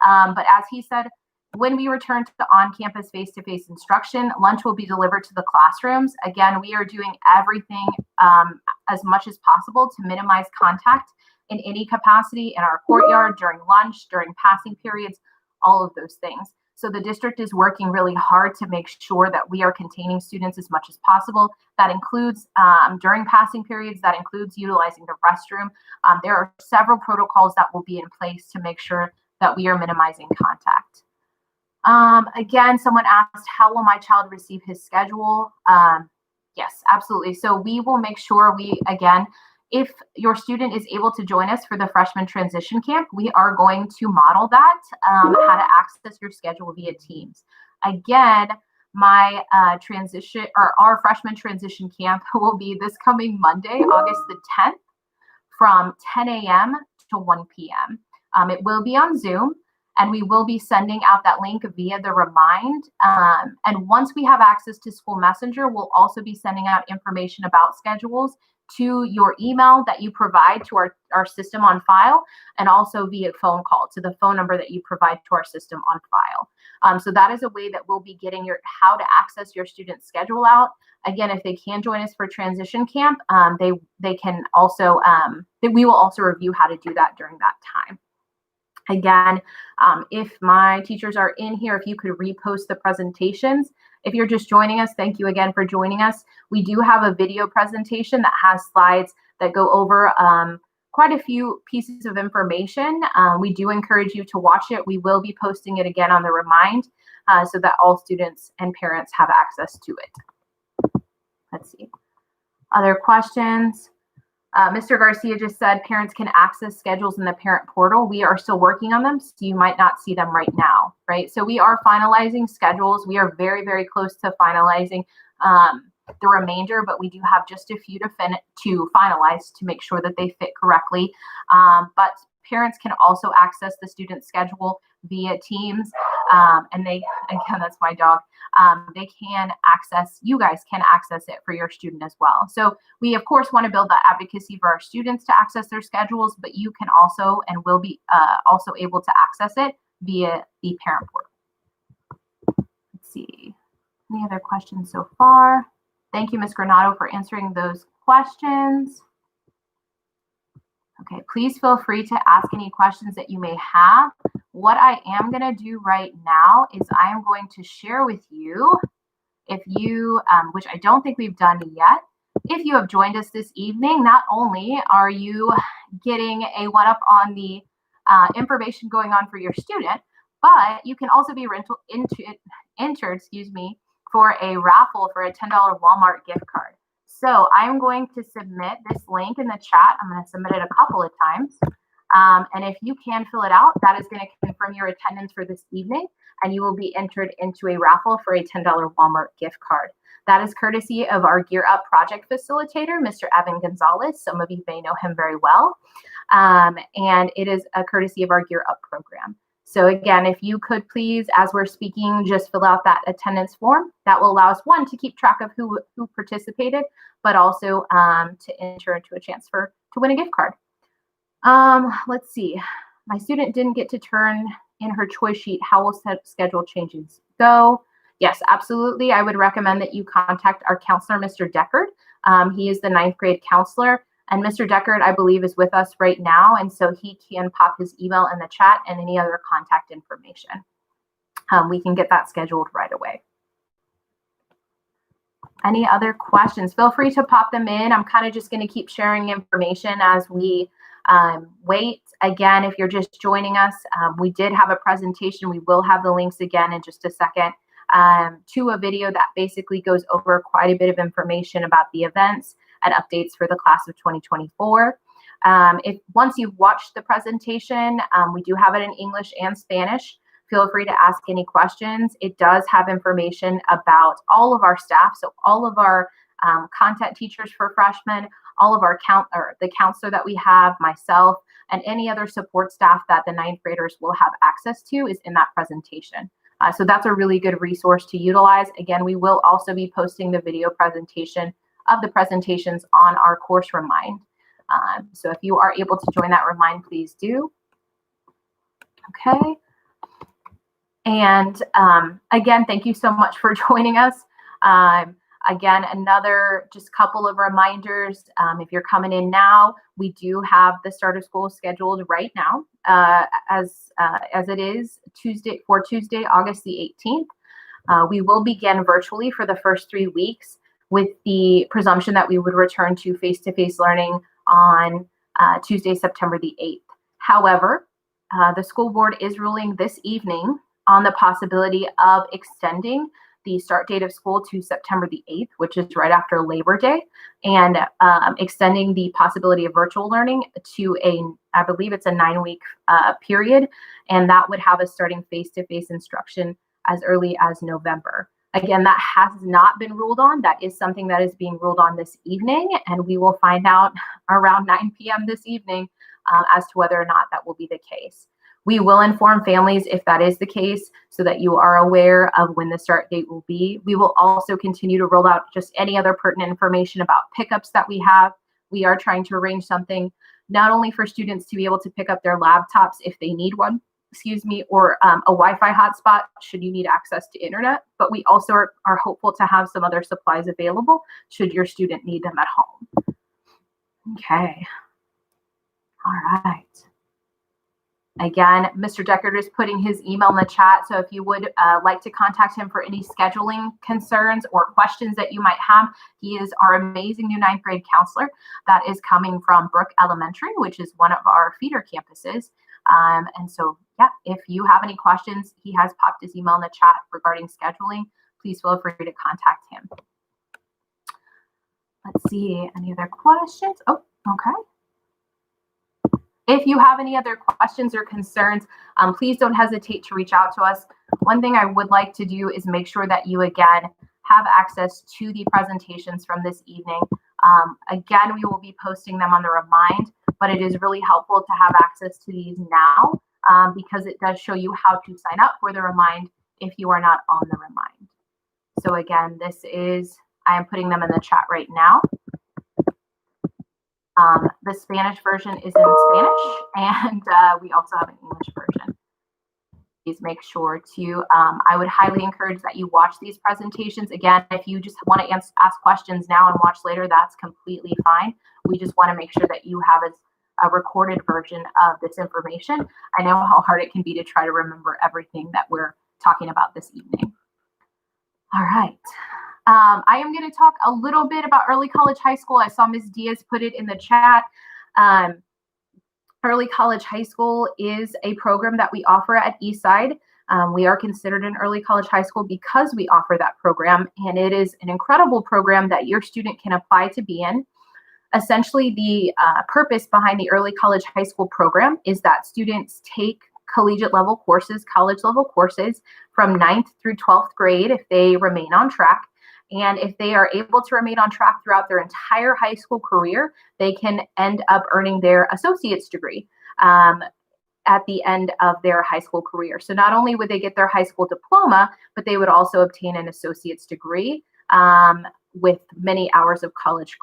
But as he said, when we return to the on-campus face-to-face instruction, lunch will be delivered to the classrooms. Again, we are doing everything as much as possible to minimize contact in any capacity in our courtyard, during lunch, during passing periods, all of those things. So the district is working really hard to make sure that we are containing students as much as possible. That includes during passing periods, that includes utilizing the restroom. There are several protocols that will be in place to make sure that we are minimizing contact. Again, someone asked, how will my child receive his schedule? Yes, absolutely. So we will make sure if your student is able to join us for the freshman transition camp, we are going to model that, how to access your schedule via Teams. Again, my our freshman transition camp will be this coming Monday, August the 10th, from 10 a.m. to 1 p.m. It will be on Zoom, and we will be sending out that link via the Remind. And once we have access to School Messenger, we'll also be sending out information about schedules to your email that you provide to our system on file, and also via phone call to the phone number that you provide to our system on file. So that is a way that we'll be getting how to access your student schedule out. Again, if they can join us for transition camp, they can also, we will also review how to do that during that time. Again, if my teachers are in here, if you could repost the presentations. If you're just joining us, thank you again for joining us. We do have a video presentation that has slides that go over quite a few pieces of information. We do encourage you to watch it. We will be posting it again on the Remind so that all students and parents have access to it. Let's see. Other questions? Mr. Garcia just said parents can access schedules in the parent portal. We are still working on them, so you might not see them right now, right? So we are finalizing schedules. We are very, very close to finalizing the remainder, but we do have just a few to finalize to make sure that they fit correctly. But parents can also access the student schedule via Teams, and again, that's my dog. You guys can access it for your student as well. So we, of course, want to build that advocacy for our students to access their schedules, but you can also and will be also able to access it via the parent portal. Let's see. Any other questions so far? Thank you, Ms. Granado, for answering those questions. Okay, please feel free to ask any questions that you may have. What I am going to do right now is I am going to share with you, which I don't think we've done yet, if you have joined us this evening, not only are you getting a one-up on the information going on for your student, but you can also be entered for a raffle for a $10 Walmart gift card. So I'm going to submit this link in the chat. I'm going to submit it a couple of times. And if you can fill it out, that is going to confirm your attendance for this evening, and you will be entered into a raffle for a $10 Walmart gift card. That is courtesy of our Gear Up project facilitator, Mr. Evan Gonzalez. Some of you may know him very well. And it is a courtesy of our Gear Up program. So again, if you could please, as we're speaking, just fill out that attendance form. That will allow us, one, to keep track of who participated, but also to enter into a chance to win a gift card. Let's see. My student didn't get to turn in her choice sheet. How will schedule changes go? Yes, absolutely. I would recommend that you contact our counselor, Mr. Deckard. He is the 9th grade counselor. And Mr. Deckard, I believe, is with us right now. And so he can pop his email in the chat and any other contact information. We can get that scheduled right away. Any other questions? Feel free to pop them in. I'm kind of just going to keep sharing information as we wait. Again, if you're just joining us, we did have a presentation. We will have the links again in just a second to a video that basically goes over quite a bit of information about the events and updates for the class of 2024. If once you've watched the presentation, we do have it in English and Spanish. Feel free to ask any questions. It does have information about all of our staff, so all of our content teachers for freshmen, all of our the counselor that we have, myself, and any other support staff that the 9th graders will have access to is in that presentation. So that's a really good resource to utilize. Again, we will also be posting the video presentation of the presentations on our course Remind. So if you are able to join that Remind, please do. Okay. And again, thank you so much for joining us. Again, another just couple of reminders. If you're coming in now, we do have the start of school scheduled right now as it is Tuesday, August the 18th. We will begin virtually for the first 3 weeks with the presumption that we would return to face-to-face learning on Tuesday, September the 8th. However, the school board is ruling this evening on the possibility of extending the start date of school to September the 8th, which is right after Labor Day, and extending the possibility of virtual learning to I believe it's a 9-week period, and that would have us starting face-to-face instruction as early as November. Again, that has not been ruled on. That is something that is being ruled on this evening, and we will find out around 9 p.m. this evening as to whether or not that will be the case. We will inform families if that is the case so that you are aware of when the start date will be. We will also continue to roll out just any other pertinent information about pickups that we have. We are trying to arrange something not only for students to be able to pick up their laptops if they need one, or a Wi-Fi hotspot should you need access to internet, but we also are hopeful to have some other supplies available should your student need them at home. Okay. All right. Again, Mr. Deckard is putting his email in the chat, so if you would like to contact him for any scheduling concerns or questions that you might have, he is our amazing new 9th grade counselor that is coming from Brook Elementary, which is one of our feeder campuses. And so, yeah, if you have any questions, he has popped his email in the chat regarding scheduling. Please feel free to contact him. Let's see, any other questions? Oh, okay. If you have any other questions or concerns, please don't hesitate to reach out to us. One thing I would like to do is make sure that you, again, have access to the presentations from this evening. Again, we will be posting them on the Remind, but it is really helpful to have access to these now because it does show you how to sign up for the Remind if you are not on the Remind. So again, I am putting them in the chat right now. The Spanish version is in Spanish, and we also have an English version. Please make sure to, I would highly encourage that you watch these presentations. Again, if you just want to ask questions now and watch later, that's completely fine. We just want to make sure that you have a recorded version of this information. I know how hard it can be to try to remember everything that we're talking about this evening. All right. I am going to talk a little bit about Early College High School. I saw Ms. Diaz put it in the chat. Early College High School is a program that we offer at Eastside. We are considered an early college high school because we offer that program, and it is an incredible program that your student can apply to be in. Essentially, the purpose behind the early college high school program is that students take collegiate level courses, college level courses from 9th through 12th grade if they remain on track. And if they are able to remain on track throughout their entire high school career, they can end up earning their associate's degree at the end of their high school career. So not only would they get their high school diploma, but they would also obtain an associate's degree with many hours of college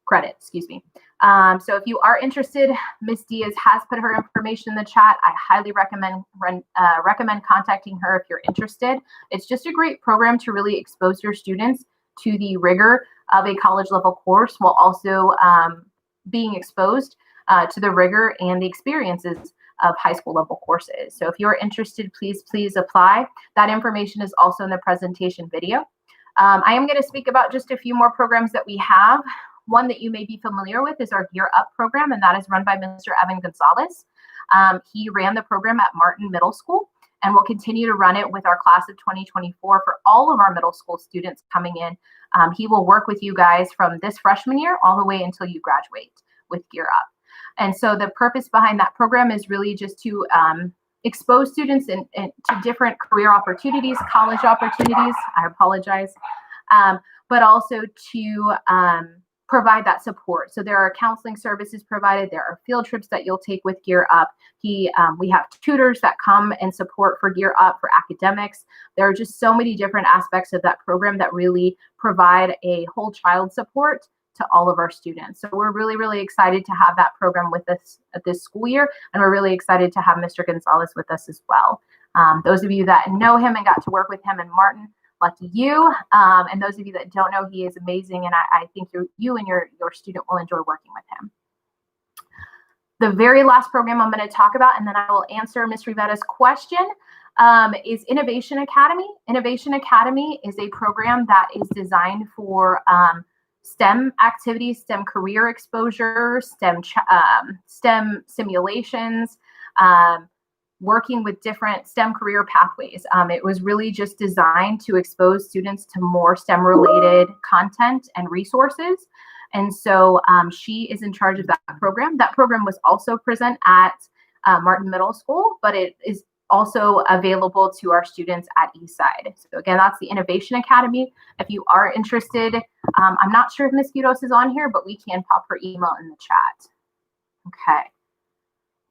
credit. So if you are interested, Miss Diaz has put her information in the chat. I highly recommend contacting her if you're interested. It's just a great program to really expose your students to the rigor of a college level course while also being exposed to the rigor and the experiences of high school level courses. So if you're interested, please apply. That information is also in the presentation video. I am going to speak about just a few more programs that we have. One that you may be familiar with is our Gear Up program, and that is run by Mr. Evan Gonzalez. He ran the program at Martin Middle School and will continue to run it with our class of 2024 for all of our middle school students coming in. He will work with you guys from this freshman year all the way until you graduate with Gear Up. And so the purpose behind that program is really just to expose students to different career opportunities, college opportunities, I apologize, but also to provide that support. So there are counseling services provided. There are field trips that you'll take with Gear Up. We have tutors that come and support for Gear Up for academics. There are just so many different aspects of that program that really provide a whole child support to all of our students. So we're really, really excited to have that program with us at this school year. And we're really excited to have Mr. Gonzalez with us as well. Those of you that know him and got to work with him and Martin, lucky you. And those of you that don't know, he is amazing. And I think you and your student will enjoy working with him. The very last program I'm going to talk about, and then I will answer Ms. Rivetta's question, is Innovation Academy. Innovation Academy is a program that is designed for STEM activities, STEM career exposure, STEM simulations, working with different STEM career pathways. It was really just designed to expose students to more STEM related content and resources. And so she is in charge of that program. That program was also present at Martin Middle School, but it is also available to our students at Eastside. So again, that's the Innovation Academy. If you are interested, I'm not sure if Ms. Gudos is on here, but we can pop her email in the chat. Okay.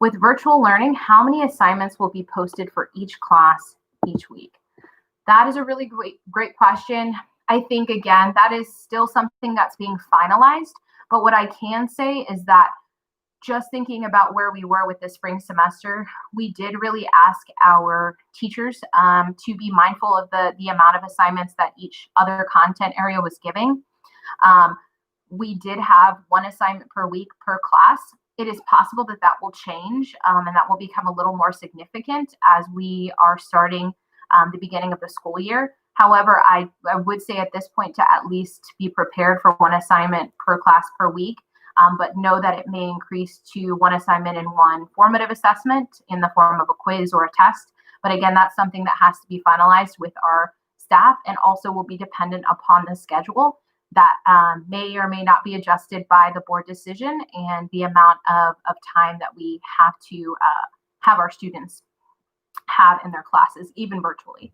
With virtual learning, how many assignments will be posted for each class each week? That is a really great question. I think, again, that is still something that's being finalized. But what I can say is that just thinking about where we were with the spring semester, we did really ask our teachers to be mindful of the amount of assignments that each other content area was giving. We did have one assignment per week per class. It is possible that that will change and that will become a little more significant as we are starting the beginning of the school year. However, I would say at this point to at least be prepared for one assignment per class per week, but know that it may increase to one assignment and one formative assessment in the form of a quiz or a test. But again, that's something that has to be finalized with our staff and also will be dependent upon the schedule that may or may not be adjusted by the board decision and the amount of time that we have to have our students have in their classes, even virtually.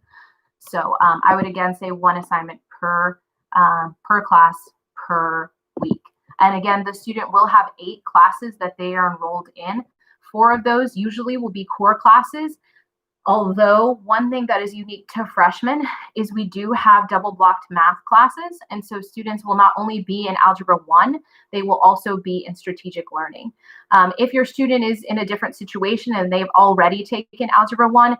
So I would again say one assignment per class per week. And again, the student will have 8 classes that they are enrolled in. 4 of those usually will be core classes. Although one thing that is unique to freshmen is we do have double blocked math classes. And so students will not only be in Algebra 1, they will also be in strategic learning. If your student is in a different situation and they've already taken Algebra 1,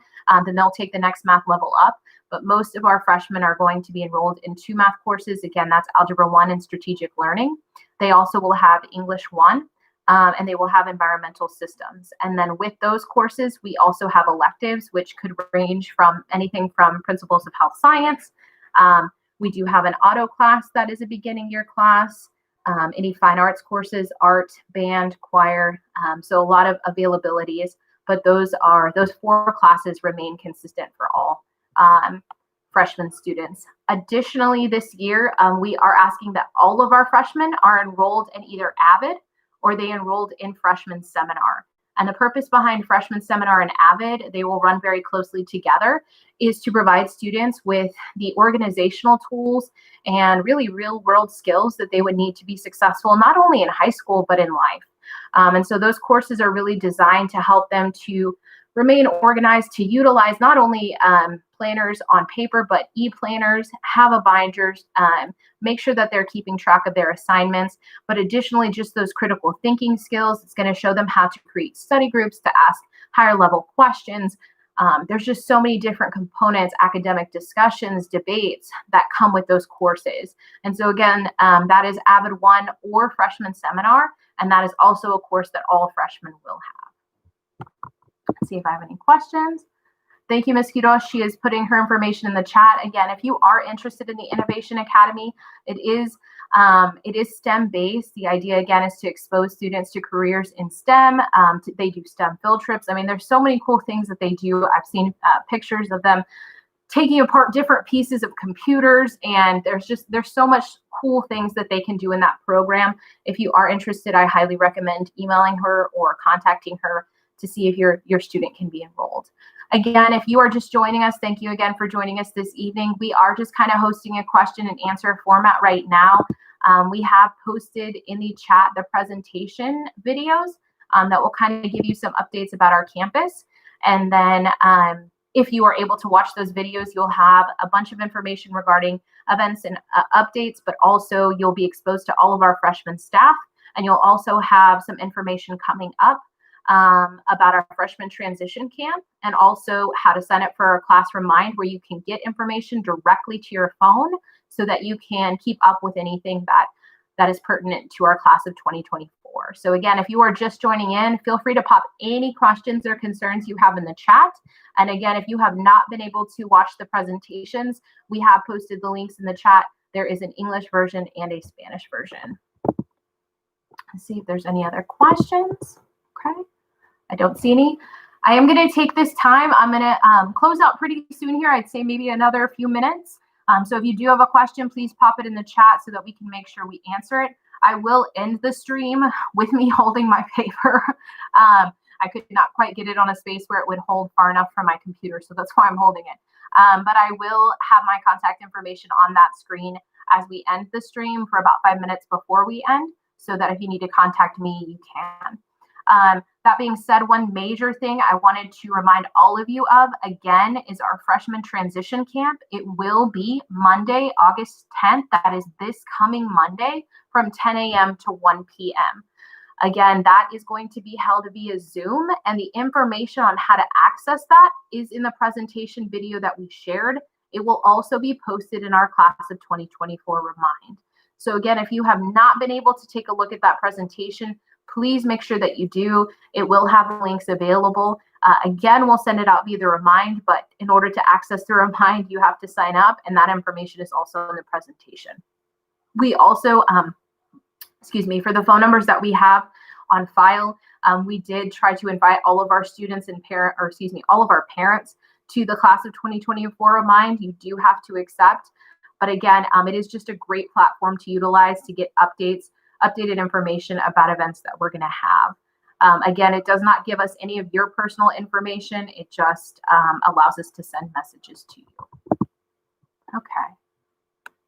then they'll take the next math level up. But most of our freshmen are going to be enrolled in 2 math courses. Again, that's Algebra 1 and strategic learning. They also will have English 1. And they will have environmental systems. And then with those courses, we also have electives, which could range from anything from principles of health science. We do have an auto class that is a beginning year class, any fine arts courses, art, band, choir. So a lot of availabilities. but those 4 classes remain consistent for all freshman students. Additionally, this year, we are asking that all of our freshmen are enrolled in either AVID or they enrolled in freshman seminar. And the purpose behind freshman seminar and AVID, they will run very closely together, is to provide students with the organizational tools and really real world skills that they would need to be successful, not only in high school, but in life. And so those courses are really designed to help them to remain organized, to utilize not only planners on paper, but e-planners, have a binders, make sure that they're keeping track of their assignments, but additionally, just those critical thinking skills. It's going to show them how to create study groups, to ask higher level questions. There's just so many different components, academic discussions, debates that come with those courses. And so again, that is AVID 1 or freshman seminar, and that is also a course that all freshmen will have. Let's see if I have any questions. Thank you, Ms. Quiroz. She is putting her information in the chat. Again, if you are interested in the Innovation Academy, it is STEM based. The idea, again, is to expose students to careers in STEM. They do STEM field trips. I mean, there's so many cool things that they do. I've seen pictures of them taking apart different pieces of computers, and there's so much cool things that they can do in that program. If you are interested, I highly recommend emailing her or contacting her to see if your student can be enrolled. Again, if you are just joining us, thank you again for joining us this evening. We are just kind of hosting a question and answer format right now. We have posted in the chat the presentation videos that will kind of give you some updates about our campus. And then if you are able to watch those videos, you'll have a bunch of information regarding events and updates, but also you'll be exposed to all of our freshman staff, and you'll also have some information coming up about our freshman transition camp, and also how to sign up for our Classroom Mind, where you can get information directly to your phone so that you can keep up with anything that is pertinent to our class of 2024. So again, if you are just joining in, feel free to pop any questions or concerns you have in the chat. And again, if you have not been able to watch the presentations, we have posted the links in the chat. There is an English version and a Spanish version. Let's see if there's any other questions. Okay. I don't see any. I am going to take this time. I'm going to close out pretty soon here. I'd say maybe another few minutes. So if you do have a question, please pop it in the chat so that we can make sure we answer it. I will end the stream with me holding my paper. I could not quite get it on a space where it would hold far enough from my computer, so that's why I'm holding it. But I will have my contact information on that screen as we end the stream for about 5 minutes before we end, so that if you need to contact me, you can. That being said, one major thing I wanted to remind all of you of, again, is our freshman transition camp. It will be Monday, August 10th. That is this coming Monday from 10 a.m. to 1 p.m. Again, that is going to be held via Zoom, and the information on how to access that is in the presentation video that we shared. It will also be posted in our Class of 2024 Remind. So again, if you have not been able to take a look at that presentation, please make sure that you do. It will have the links available. Again, we'll send it out via the Remind, but in order to access the Remind, you have to sign up, and that information is also in the presentation. We also, for the phone numbers that we have on file, we did try to invite all of our students and all of our parents to the Class of 2024 Remind. You do have to accept, but again, it is just a great platform to utilize to get updated information about events that we're going to have. Again, it does not give us any of your personal information. It just allows us to send messages to you. Okay.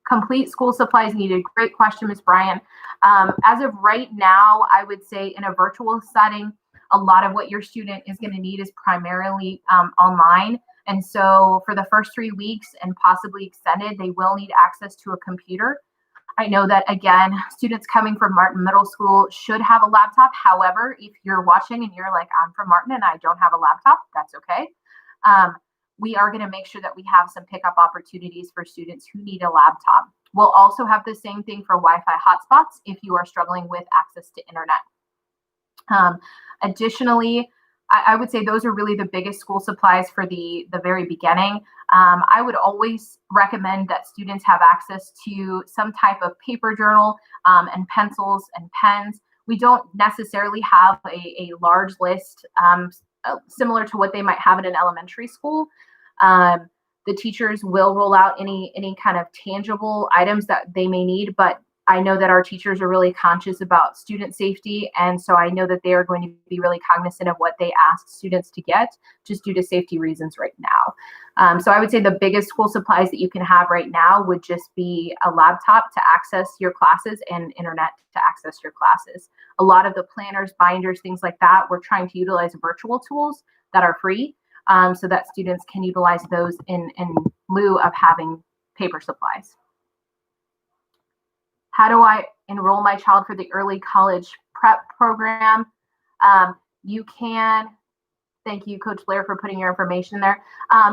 Complete school supplies needed. Great question, Ms. Bryan. As of right now, I would say in a virtual setting, a lot of what your student is going to need is primarily online. And so for the first 3 weeks and possibly extended, they will need access to a computer. I know that, again, students coming from Martin Middle School should have a laptop. However, if you're watching and you're like, I'm from Martin and I don't have a laptop, that's okay. We are going to make sure that we have some pickup opportunities for students who need a laptop. We'll also have the same thing for Wi-Fi hotspots if you are struggling with access to internet. Additionally, I would say those are really the biggest school supplies for the very beginning. I would always recommend that students have access to some type of paper journal and pencils and pens. We don't necessarily have a large list similar to what they might have in an elementary school. The teachers will roll out any kind of tangible items that they may need, but I know that our teachers are really conscious about student safety, and so I know that they are going to be really cognizant of what they ask students to get, just due to safety reasons right now. So I would say the biggest school supplies that you can have right now would just be a laptop to access your classes and internet to access your classes. A lot of the planners, binders, things like that, we're trying to utilize virtual tools that are free, so that students can utilize those in lieu of having paper supplies. How do I enroll my child for the early college prep program? You can, thank you, Coach Blair, for putting your information there.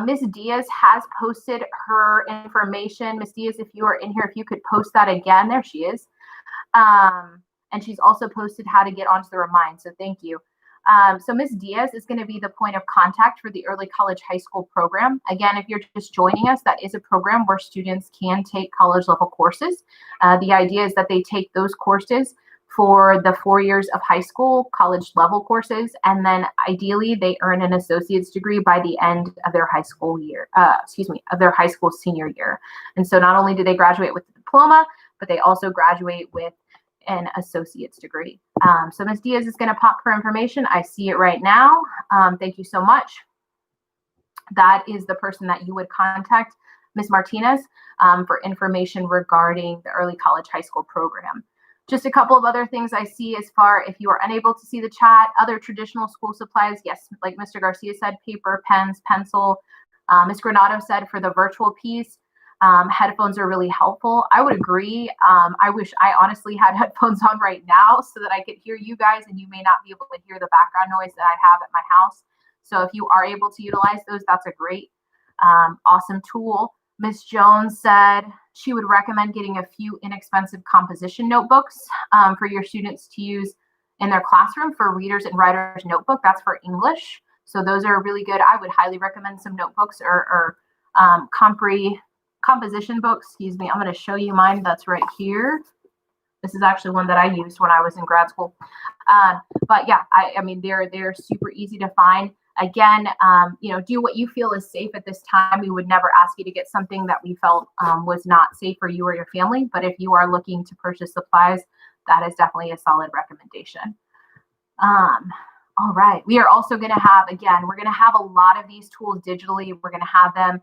Ms. Diaz has posted her information. Ms. Diaz, if you are in here, if you could post that again, there she is. And she's also posted how to get onto the Remind, so thank you. So Ms. Diaz is going to be the point of contact for the early college high school program. Again, if you're just joining us, that is a program where students can take college level courses. The idea is that they take those courses for the 4 years of high school, college level courses, and then ideally they earn an associate's degree by the end of their high school year, of their high school senior year. And so not only do they graduate with a diploma, but they also graduate with an associate's degree. So Ms. Diaz is going to pop her information. I see it right now. Thank you so much. That is the person that you would contact, Ms. Martinez, for information regarding the early college high school program. Just a couple of other things I see as far, if you are unable to see the chat, other traditional school supplies, yes, like Mr. Garcia said, paper, pens, pencil. Ms. Granado said for the virtual piece, headphones are really helpful. I would agree. I wish I honestly had headphones on right now so that I could hear you guys, and you may not be able to hear the background noise that I have at my house. So if you are able to utilize those, that's a great, awesome tool. Ms. Jones said she would recommend getting a few inexpensive composition notebooks for your students to use in their classroom for readers and writers notebook. That's for English. So those are really good. I would highly recommend some notebooks or composition books. Excuse me. I'm going to show you mine. That's right here. This is actually one that I used when I was in grad school. But yeah, I mean, they're super easy to find. Again, do what you feel is safe at this time. We would never ask you to get something that we felt was not safe for you or your family. But if you are looking to purchase supplies, that is definitely a solid recommendation. All right. We are also going to have, again, we're going to have a lot of these tools digitally. We're going to have them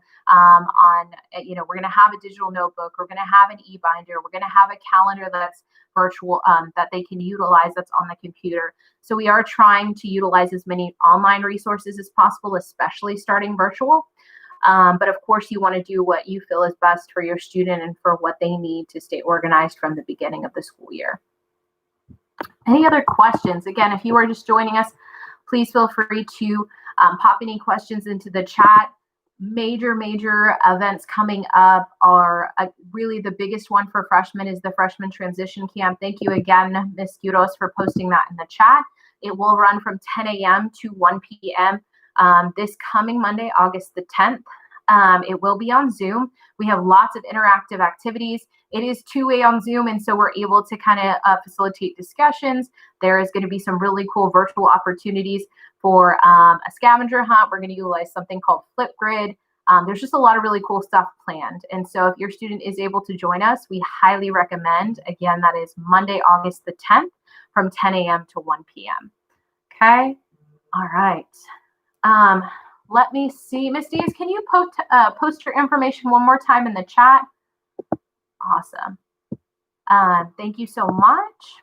we're going to have a digital notebook. We're going to have an e-binder. We're going to have a calendar that's virtual, that they can utilize that's on the computer. So we are trying to utilize as many online resources as possible, especially starting virtual. But of course, you want to do what you feel is best for your student and for what they need to stay organized from the beginning of the school year. Any other questions? Again, if you are just joining us, please feel free to pop any questions into the chat. Major events coming up are really the biggest one for freshmen is the freshman transition camp. Thank you again, Ms. Quiros, for posting that in the chat. It will run from 10 a.m. to 1 p.m. This coming Monday, August the 10th. It will be on Zoom. We have lots of interactive activities. It is two-way on Zoom, and so we're able to kind of facilitate discussions. There is going to be some really cool virtual opportunities for a scavenger hunt. We're going to utilize something called Flipgrid. There's just a lot of really cool stuff planned. And so if your student is able to join us, we highly recommend, again, that is Monday, August the 10th from 10 a.m. to 1 p.m. Okay. All right. Let me see. Ms. Diaz, can you post your information one more time in the chat? Awesome. Thank you so much.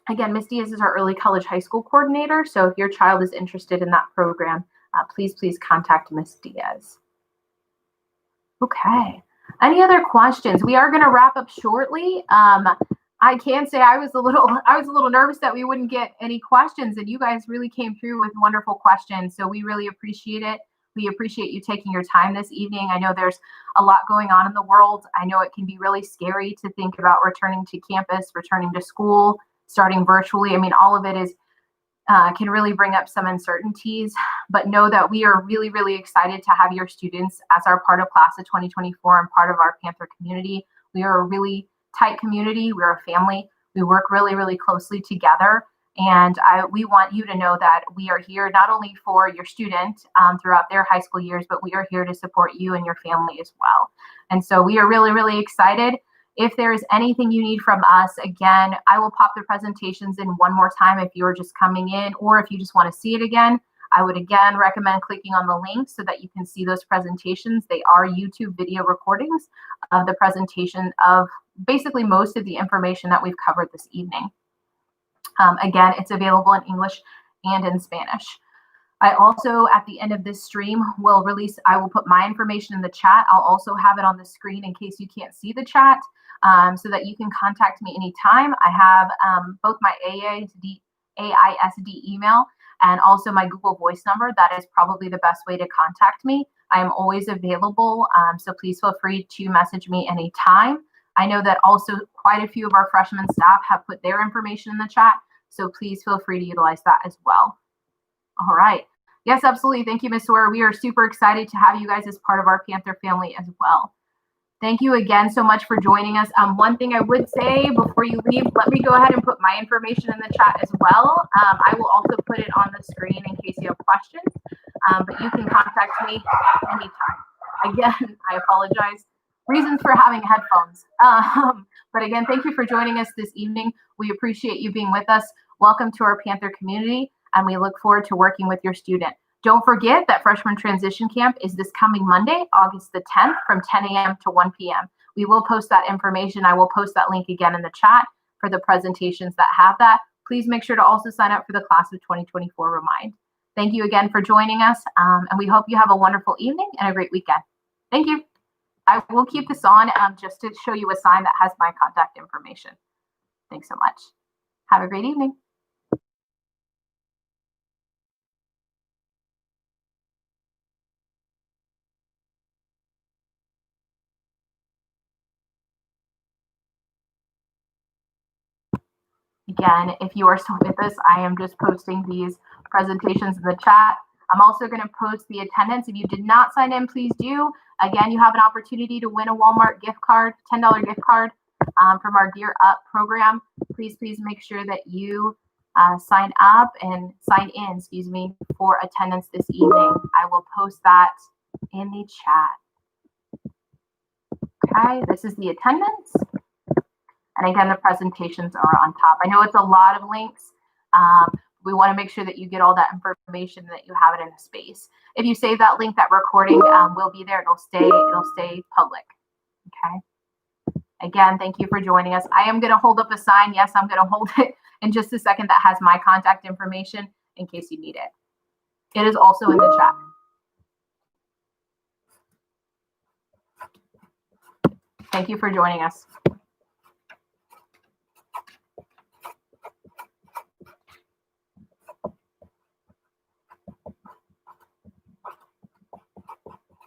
Again, Ms. Diaz is our early college high school coordinator. So if your child is interested in that program, please contact Ms. Diaz. Okay. Any other questions? We are going to wrap up shortly. I can say I was a little nervous that we wouldn't get any questions, and you guys really came through with wonderful questions. So we really appreciate it. We appreciate you taking your time this evening. I know there's a lot going on in the world. I know it can be really scary to think about returning to campus, returning to school, starting virtually. I mean, all of it is can really bring up some uncertainties, but know that we are really excited to have your students as our part of class of 2024 and part of our Panther community. We are a really tight community. We're a family. We work really closely together. And we want you to know that we are here not only for your student throughout their high school years, but we are here to support you and your family as well. And so we are really, really excited. If there is anything you need from us, again, I will pop the presentations in one more time if you're just coming in, or if you just want to see it again. I would again recommend clicking on the link so that you can see those presentations. They are YouTube video recordings of the presentation of basically most of the information that we've covered this evening. Again, it's available in English and in Spanish. I also, at the end of this stream, I will put my information in the chat. I'll also have it on the screen in case you can't see the chat, so that you can contact me anytime. I have both my AISD email and also my Google Voice number. That is probably the best way to contact me. I am always available, so please feel free to message me anytime. I know that also quite a few of our freshman staff have put their information in the chat, so please feel free to utilize that as well. All right. Yes, absolutely. Thank you, Ms. Sawyer. We are super excited to have you guys as part of our Panther family as well. Thank you again so much for joining us. One thing I would say before you leave, let me go ahead and put my information in the chat as well. I will also put it on the screen in case you have questions, but you can contact me anytime. Again, I apologize. Reasons for having headphones. But again, thank you for joining us this evening. We appreciate you being with us. Welcome to our Panther community, and we look forward to working with your student. Don't forget that Freshman Transition Camp is this coming Monday, August the 10th from 10 a.m. to 1 p.m. We will post that information. I will post that link again in the chat for the presentations that have that. Please make sure to also sign up for the Class of 2024 Remind. Thank you again for joining us, and we hope you have a wonderful evening and a great weekend. Thank you. I will keep this on just to show you a sign that has my contact information. Thanks so much. Have a great evening. Again, if you are still with us, I am just posting these presentations in the chat. I'm also going to post the attendance. If you did not sign in, please do. Again, you have an opportunity to win a Walmart gift card, $10 gift card from our Gear Up program. Please make sure that you sign in, for attendance this evening. I will post that in the chat. Okay, this is the attendance. And again, the presentations are on top. I know it's a lot of links. We want to make sure that you get all that information, that you have it in a space. If you save that link, that recording will be there. It'll stay public. Okay. Again, thank you for joining us. I am going to hold up a sign. Yes, I'm going to hold it in just a second that has my contact information in case you need it. It is also in the chat. Thank you for joining us.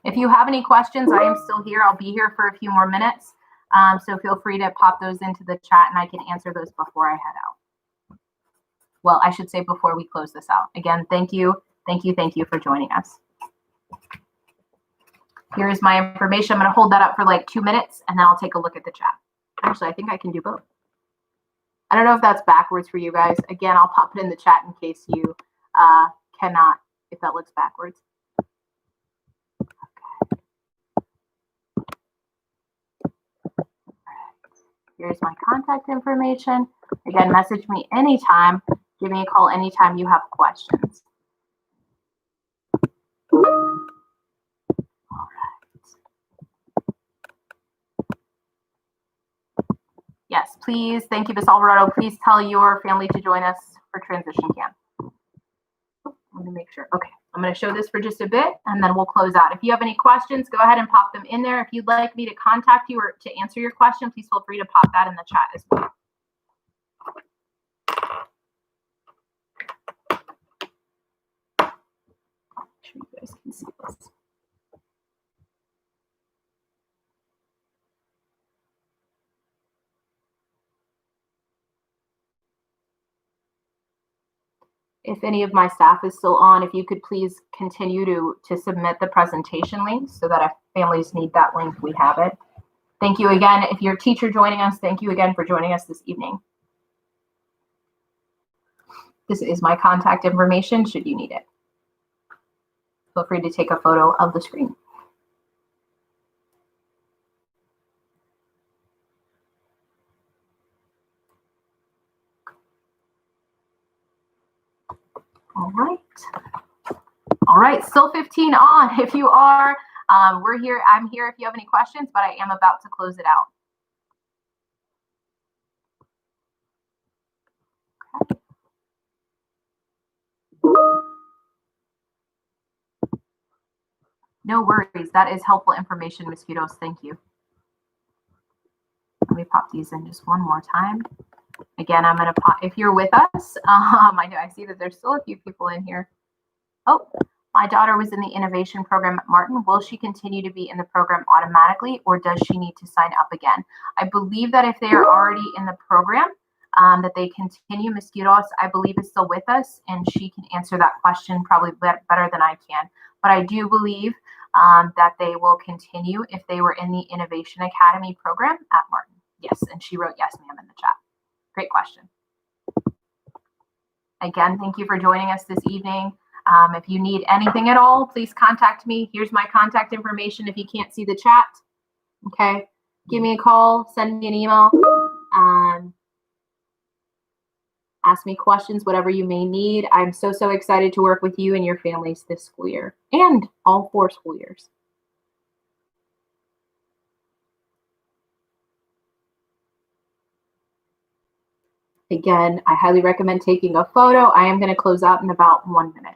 If you have any questions, I am still here. I'll be here for a few more minutes. So feel free to pop those into the chat and I can answer those before I head out. Well, I should say before we close this out. Again, thank you for joining us. Here is my information. I'm going to hold that up for like 2 minutes and then I'll take a look at the chat. Actually, I think I can do both. I don't know if that's backwards for you guys. Again, I'll pop it in the chat in case you cannot, if that looks backwards. Here's my contact information. Again, message me anytime. Give me a call anytime you have questions. All right. Yes, please. Thank you, Ms. Alvarado. Please tell your family to join us for transition camp. Let me make sure. Okay, I'm going to show this for just a bit and then we'll close out. If you have any questions, go ahead and pop them in there. If you'd like me to contact you or to answer your question, please feel free to pop that in the chat as well. Make sure you guys can see this. If any of my staff is still on, if you could please continue to submit the presentation links so that if families need that link, we have it. Thank you again. If you're a teacher joining us, thank you again for joining us this evening. This is my contact information should you need it. Feel free to take a photo of the screen. All right. All right, still 15 on. If you are, we're here. I'm here if you have any questions, but I am about to close it out. Okay. No worries. That is helpful information, Mosquitoes. Thank you. Let me pop these in just one more time. Again, I'm going to pop, if you're with us, I see that there's still a few people in here. Oh, my daughter was in the innovation program at Martin. Will she continue to be in the program automatically, or does she need to sign up again? I believe that if they are already in the program, that they continue. Mosquitoes, I believe, is still with us, and she can answer that question probably better than I can. But I do believe that they will continue if they were in the Innovation Academy program at Martin. Yes, and she wrote yes, ma'am, in the chat. Great question. Again, thank you for joining us this evening. If you need anything at all, please contact me. Here's my contact information if you can't see the chat. Okay, give me a call, send me an email, ask me questions, whatever you may need. I'm so excited to work with you and your families this school year and all 4 school years. Again, I highly recommend taking a photo. I am going to close out in about 1 minute.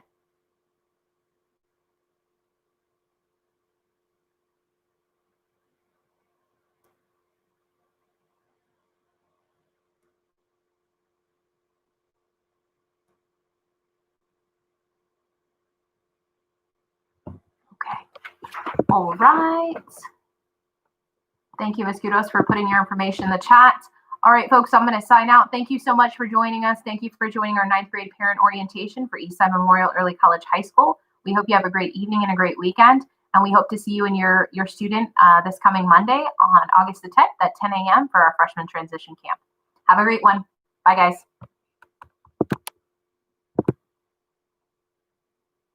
Okay. All right. Thank you, Mosquitoes, for putting your information in the chat. All right, folks, I'm going to sign out. Thank you so much for joining us. Thank you for joining our 9th grade parent orientation for Eastside Memorial Early College High School. We hope you have a great evening and a great weekend. And we hope to see you and your student this coming Monday on August the 10th at 10 a.m. for our freshman transition camp. Have a great one. Bye, guys.